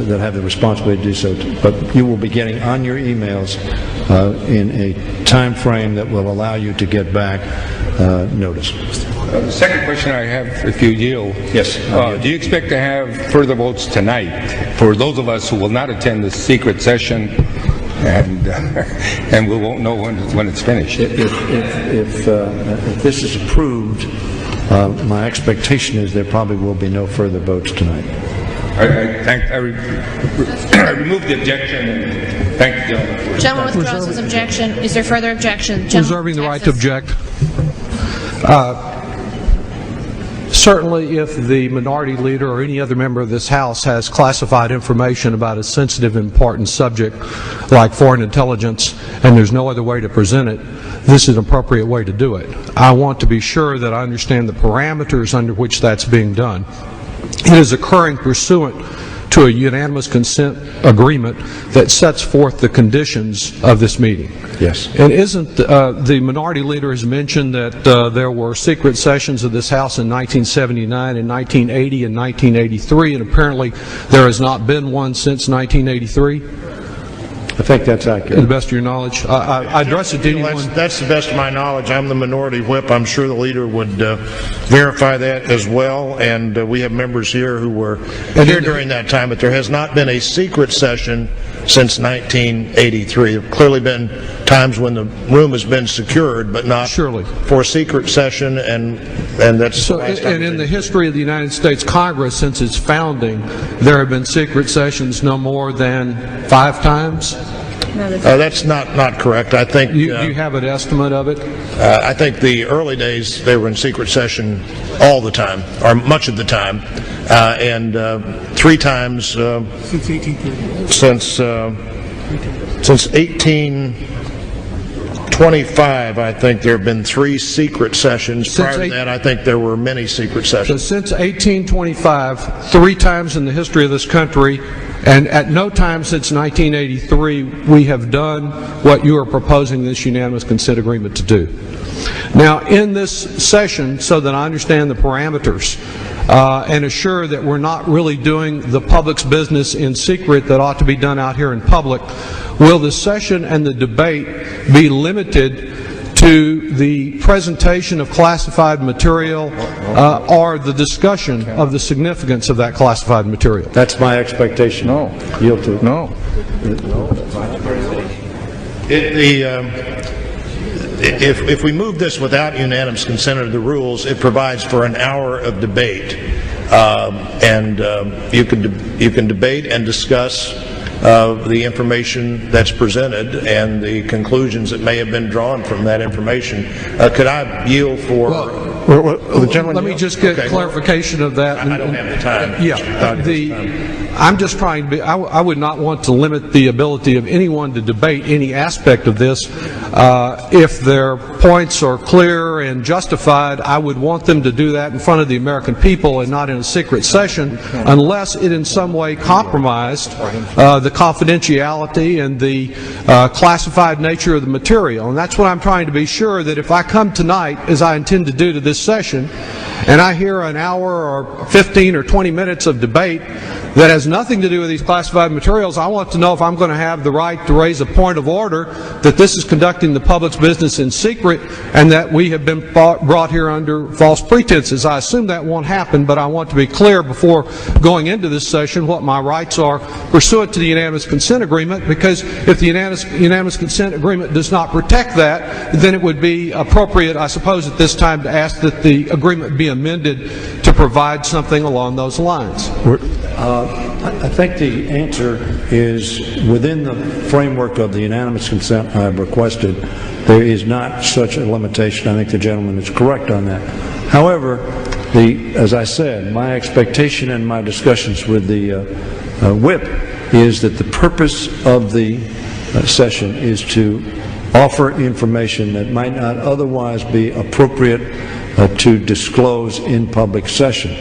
that have the responsibility to do so. But you will be getting on your emails in a time frame that will allow you to get back notice. The second question I have, if you yield. Yes. Do you expect to have further votes tonight for those of us who will not attend the secret session, and we won't know when it's finished? If this is approved, my expectation is there probably will be no further votes tonight. I remove the objection and thank the gentleman. Gentleman withdraws his objection. Is there further objection? Reserving the right to object. Certainly, if the minority leader or any other member of this House has classified information about a sensitive and important subject like foreign intelligence, and there's no other way to present it, this is an appropriate way to do it. I want to be sure that I understand the parameters under which that's being done. It is occurring pursuant to a unanimous consent agreement that sets forth the conditions of this meeting. Yes. And isn't the minority leader has mentioned that there were secret sessions of this House in 1979, in 1980, and 1983, and apparently there has not been one since 1983? I think that's accurate. To the best of your knowledge. I address it to anyone. That's the best of my knowledge. I'm the minority whip. I'm sure the leader would verify that as well. And we have members here who were here during that time. But there has not been a secret session since 1983. There have clearly been times when the room has been secured, but not for a secret session. And that's so. And in the history of the United States Congress, since its founding, there have been secret sessions no more than 5 times. That's not correct. I think you have an estimate of it. I think the early days they were in secret session all the time, or much of the time, and 3 times since 1825. I think there have been 3 secret sessions. Prior to that, I think there were many secret sessions. So since 1825, 3 times in the history of this country. And at no time since 1983 we have done what you are proposing this unanimous consent agreement to do. Now, in this session, so that I understand the parameters and assure that we're not really doing the public's business in secret that ought to be done out here in public, will the session and the debate be limited to the presentation of classified material or the discussion of the significance of that classified material? That's my expectation. No. Yield to it. No. If we move this without unanimous consent of the rules, it provides for an hour of debate, and you can debate and discuss the information that's presented and the conclusions that may have been drawn from that information. Could I yield for the gentleman? Let me just get clarification of that. I don't have the time. Yeah. I'm just trying to be, I would not want to limit the ability of anyone to debate any aspect of this. If their points are clear and justified, I would want them to do that in front of the American people and not in a secret session, unless it in some way compromised the confidentiality and the classified nature of the material. And that's what I'm trying to be sure that if I come tonight, as I intend to do to this session, and I hear an hour or 15 or 20 minutes of debate that has nothing to do with these classified materials, I want to know if I'm going to have the right to raise a point of order that this is conducting the public's business in secret and that we have been brought here under false pretenses. I assume that won't happen, but I want to be clear before going into this session what my rights are pursuant to the unanimous consent agreement, because if the unanimous consent agreement does not protect that, then it would be appropriate, I suppose, at this time to ask that the agreement be amended to provide something along those lines. I think the answer is within the framework of the unanimous consent I have requested. There is not such a limitation. I think the gentleman is correct on that. However, as I said, my expectation in my discussions with the whip is that the purpose of the session is to offer information that might not otherwise be appropriate to disclose in public session.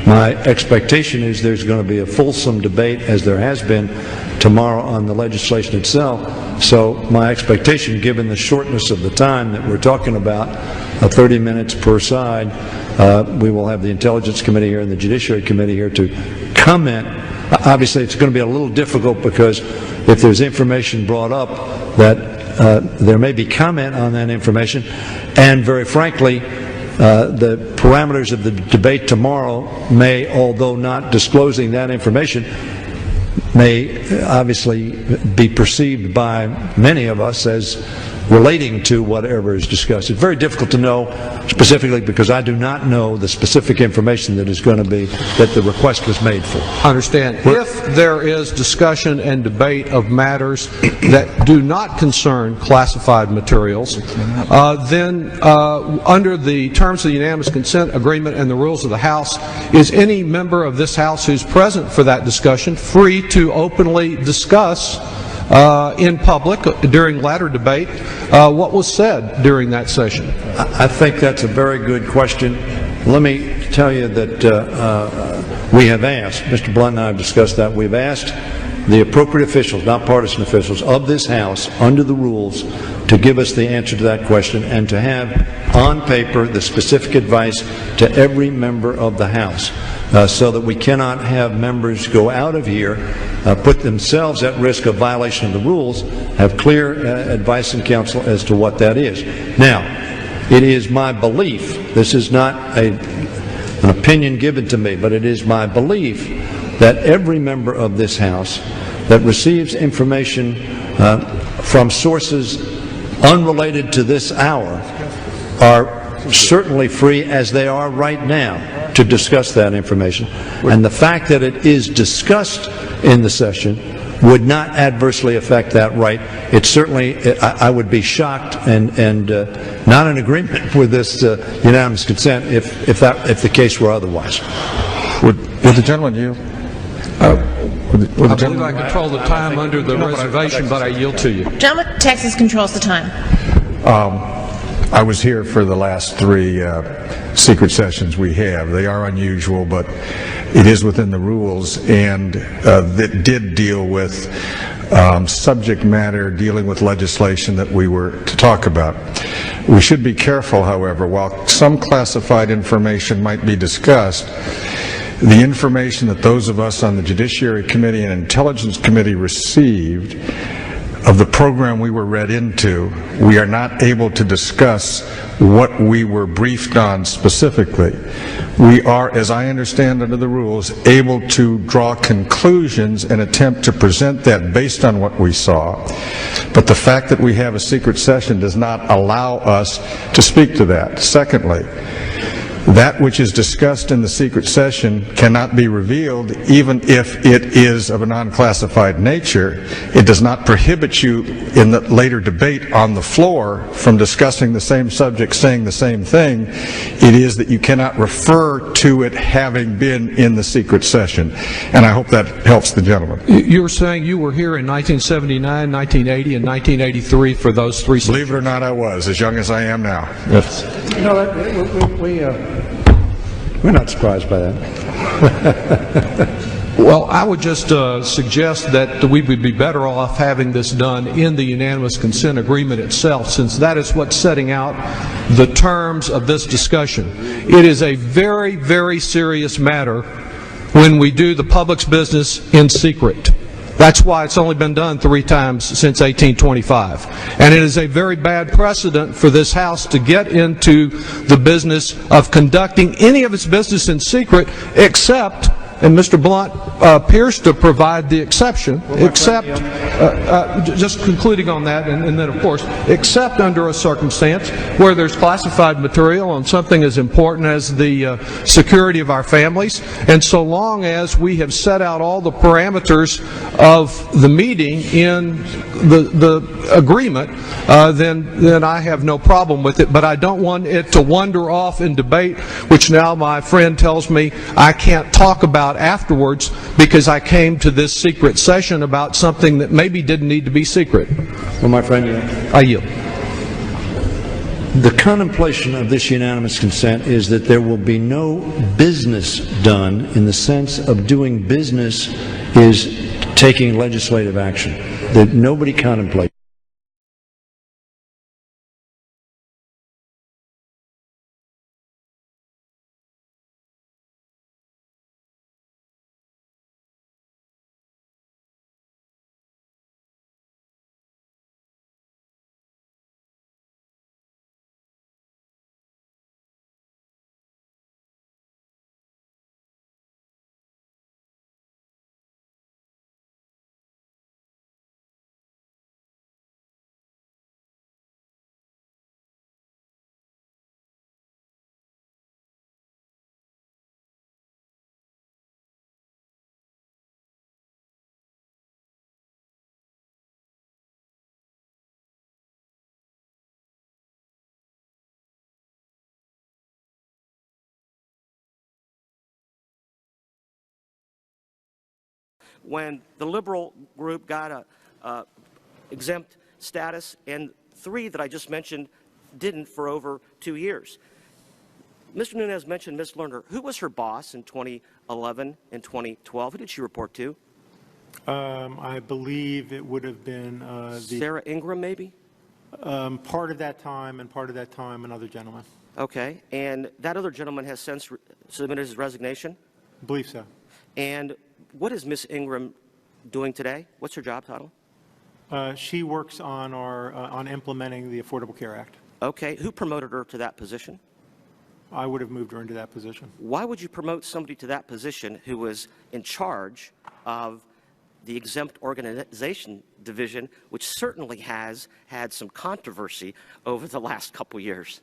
My expectation is there's going to be a fulsome debate, as there has been, tomorrow on the legislation itself. So my expectation, given the shortness of the time that we're talking about, 30 minutes per side, we will have the Intelligence Committee here and the Judiciary Committee here to comment. Obviously, it's going to be a little difficult because if there's information brought up that there may be comment on that information, and very frankly, the parameters of the debate tomorrow may, although not disclosing that information, may obviously be perceived by many of us as relating to whatever is discussed. It's very difficult to know specifically because I do not know the specific information that is going to be, that the request was made for. I understand. If there is discussion and debate of matters that do not concern classified materials, then under the terms of the unanimous consent agreement and the rules of the House, is any member of this House who's present for that discussion free to openly discuss in public during latter debate what was said during that session? I think that's a very good question. Let me tell you that we have asked, Mr. Blunt and I have discussed that, we've asked the appropriate officials, not partisan officials, of this House under the rules to give us the answer to that question and to have on paper the specific advice to every member of the House. So that we cannot have members go out of here, put themselves at risk of violation of the rules, have clear advice and counsel as to what that is. Now, it is my belief, this is not an opinion given to me, but it is my belief that every member of this House that receives information from sources unrelated to this hour are certainly free, as they are right now, to discuss that information. And the fact that it is discussed in the session would not adversely affect that right. It certainly, I would be shocked and not in agreement with this unanimous consent if the case were otherwise. Would the gentleman yield? I believe I control the time under the reservation, but I yield to you. Gentleman, Texas controls the time. I was here for the last 3 secret sessions we have. They are unusual, but it is within the rules, and that did deal with subject matter dealing with legislation that we were to talk about. We should be careful, however, while some classified information might be discussed, the information that those of us on the Judiciary Committee and Intelligence Committee received of the program we were read into, we are not able to discuss what we were briefed on specifically. We are, as I understand under the rules, able to draw conclusions and attempt to present that based on what we saw. But the fact that we have a secret session does not allow us to speak to that. Secondly, that which is discussed in the secret session cannot be revealed, even if it is of a non-classified nature. It does not prohibit you in the later debate on the floor from discussing the same subject, saying the same thing. It is that you cannot refer to it having been in the secret session. And I hope that helps the gentleman. You were saying you were here in 1979, 1980, and 1983 for those three sessions. Believe it or not, I was, as young as I am now. Yes. You know, we're not surprised by that. Well, I would just suggest that we would be better off having this done in the unanimous consent agreement itself, since that is what's setting out the terms of this discussion. It is a very, very serious matter when we do the public's business in secret. That's why it's only been done 3 times since 1825. And it is a very bad precedent for this House to get into the business of conducting any of its business in secret, except, and Mr. Blunt appears to provide the exception, except, just concluding on that, and then of course, except under a circumstance where there's classified material on something as important as the security of our families, and so long as we have set out all the parameters of the meeting in the agreement, then I have no problem with it. But I don't want it to wander off in debate, which now my friend tells me I can't talk about afterwards because I came to this secret session about something that maybe didn't need to be secret. Well, my friend, I yield. The contemplation of this unanimous consent is that there will be no business done in the sense of doing business is taking legislative action. That nobody contemplates. When the liberal group got a exempt status, and 3 that I just mentioned didn't for over 2 years. Mr. Nunes mentioned Ms. Lerner. Who was her boss in 2011 and 2012? Who did she report to? I believe it would have been Sarah Ingram, maybe? Part of that time, and part of that time another gentleman. Okay, and that other gentleman has since submitted his resignation? I believe so. And what is Ms. Ingram doing today? What's her job title? She works on on implementing the Affordable Care Act. Okay, who promoted her to that position? I would have moved her into that position. Why would you promote somebody to that position who was in charge of the exempt organization division, which certainly has had some controversy over the last couple years,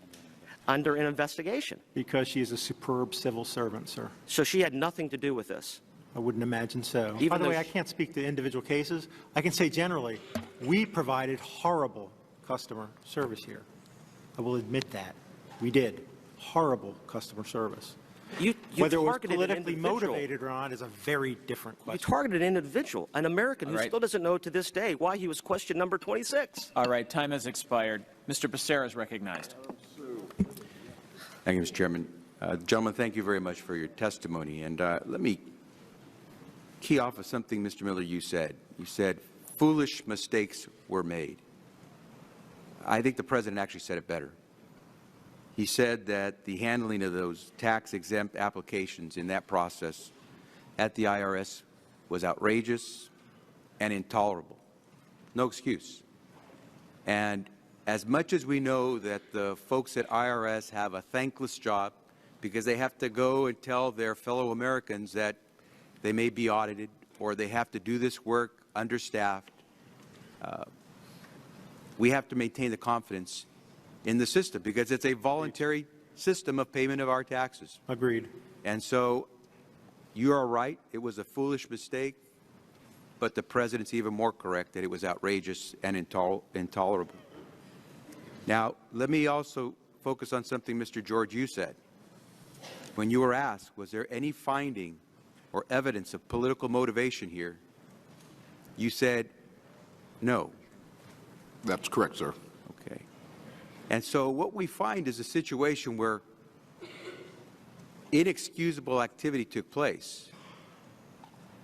under an investigation? Because she is a superb civil servant, sir. So she had nothing to do with this? I wouldn't imagine so. Even By the way, though I can't speak to individual cases. I can say generally, we provided horrible customer service here. I will admit that. We did. Horrible customer service. You Whether it was targeted politically an individual. motivated or not is a very different question. You targeted an individual, an American who All right. still doesn't know to this day why he was question number 26. All right, time has expired. Mr. Beccera is recognized. Thank you, Mr. Chairman. Gentlemen, thank you very much for your testimony. And let me key off of something, Mr. Miller, you said. You said foolish mistakes were made. I think the President actually said it better. He said that the handling of those tax-exempt applications in that process at the IRS was outrageous and intolerable. No excuse. And as much as we know that the folks at IRS have a thankless job because they have to go and tell their fellow Americans that they may be audited or they have to do this work understaffed, we have to maintain the confidence in the system because it's a voluntary system of payment of our taxes. Agreed. And so you are right. It was a foolish mistake. But the President's even more correct that it was outrageous and intolerable. Now, let me also focus on something, Mr. George, you said. When you were asked, was there any finding or evidence of political motivation here, you said no. That's correct, sir. Okay. And so what we find is a situation where inexcusable activity took place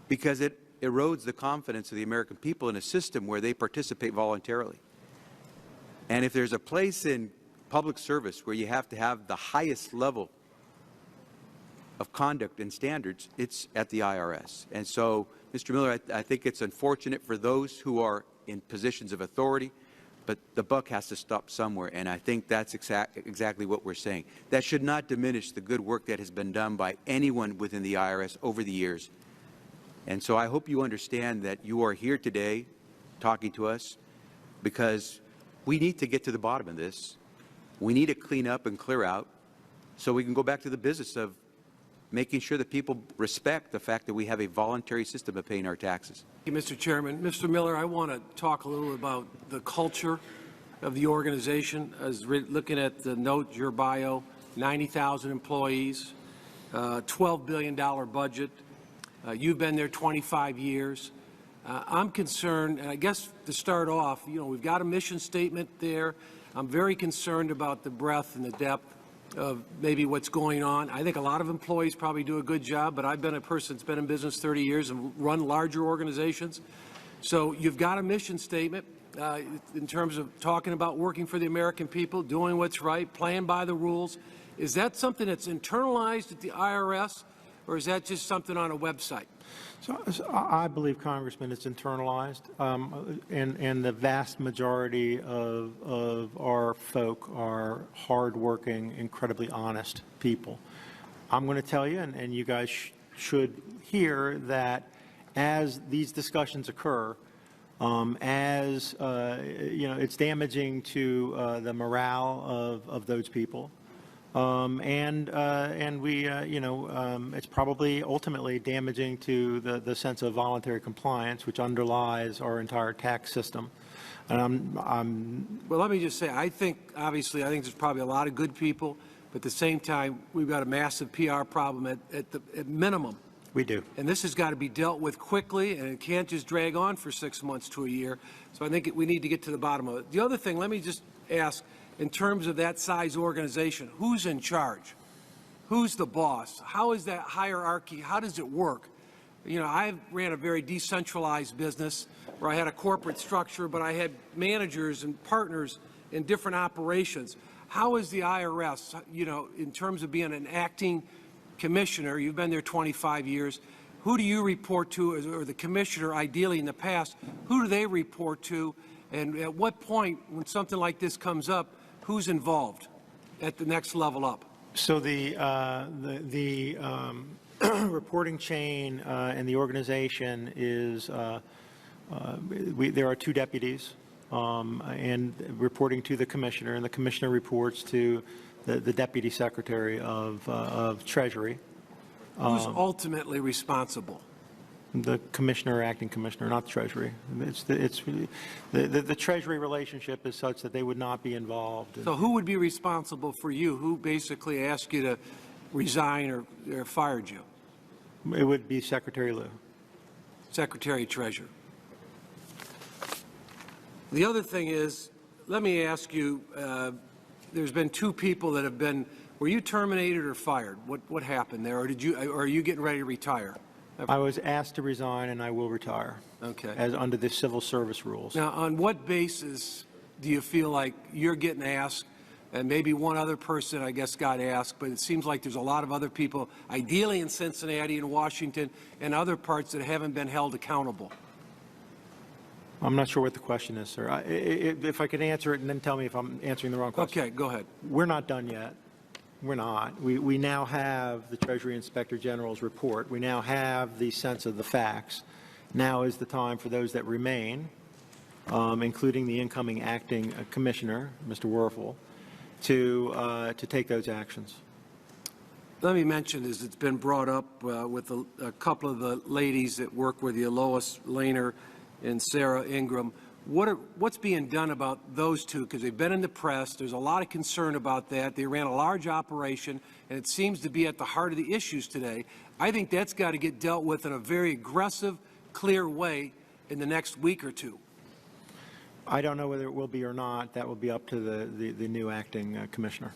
because it erodes the confidence of the American people in a system where they participate voluntarily. And if there's a place in public service where you have to have the highest level of conduct and standards, it's at the IRS. And so, Mr. Miller, I think it's unfortunate for those who are in positions of authority, but the buck has to stop somewhere, and I think that's exactly what we're saying. That should not diminish the good work that has been done by anyone within the IRS over the years. And so I hope you understand that you are here today talking to us because we need to get to the bottom of this. We need to clean up and clear out so we can go back to the business of making sure that people respect the fact that we have a voluntary system of paying our taxes. Thank you, Mr. Chairman. Mr. Miller, I want to talk a little about the culture of the organization. As looking at the note, your bio, 90,000 employees, $12 billion budget. You've been there 25 years. I'm concerned, and I guess to start off, we've got a mission statement there. I'm very concerned about the breadth and the depth of maybe what's going on. I think a lot of employees probably do a good job, but I've been a person that's been in business 30 years and run larger organizations. So you've got a mission statement in terms of talking about working for the American people, doing what's right, playing by the rules. Is that something that's internalized at the IRS, or is that just something on a website? So I believe, Congressman, it's internalized, and the vast majority of our folk are hardworking, incredibly honest people. I'm going to tell you, and you guys should hear that as these discussions occur, it's damaging to the morale of those people. It's probably ultimately damaging to the sense of voluntary compliance, which underlies our entire tax system. And well, let me just say, I think there's probably a lot of good people, but at the same time, we've got a massive PR problem at minimum. We do. And this has got to be dealt with quickly, and it can't just drag on for 6 months to a year. So I think we need to get to the bottom of it. The other thing, let me just ask, in terms of that size organization, who's in charge? Who's the boss? How is that hierarchy? How does it work? I ran a very decentralized business where I had a corporate structure, but I had managers and partners in different operations. How is the IRS, in terms of being an acting commissioner? You've been there 25 years. Who do you report to, or the commissioner, ideally in the past, who do they report to? And at what point, when something like this comes up, who's involved at the next level up? So the reporting chain in the organization is there are 2 deputies and reporting to the commissioner, and the commissioner reports to the deputy secretary of Treasury. Who's ultimately responsible? The commissioner, acting commissioner, not the Treasury. The Treasury relationship is such that they would not be involved. So who would be responsible for you? Who basically asked you to resign or fired you? It would be Secretary Lew. Secretary Treasurer. The other thing is, let me ask you, there's been 2 people that have been, were you terminated or fired? What happened there? Or are you getting ready to retire? I was asked to resign, and I will retire. Okay. As under the civil service rules. Now, on what basis do you feel like you're getting asked, and maybe one other person, I guess, got asked, but it seems like there's a lot of other people, ideally in Cincinnati and Washington and other parts, that haven't been held accountable? I'm not sure what the question is, sir. If I could answer it and then tell me if I'm answering the wrong question. Okay, go ahead. We're not done yet. We're not. We now have the Treasury Inspector General's report. We now have the sense of the facts. Now is the time for those that remain, including the incoming acting commissioner, Mr. Werfel, to take those actions. Let me mention, as it's been brought up with a couple of the ladies that work with you, Lois Lehner and Sarah Ingram, what's being done about those two? Because they've been in the press. There's a lot of concern about that. They ran a large operation, and it seems to be at the heart of the issues today. I think that's got to get dealt with in a very aggressive, clear way in the next week or two. I don't know whether it will be or not. That will be up to the new acting commissioner.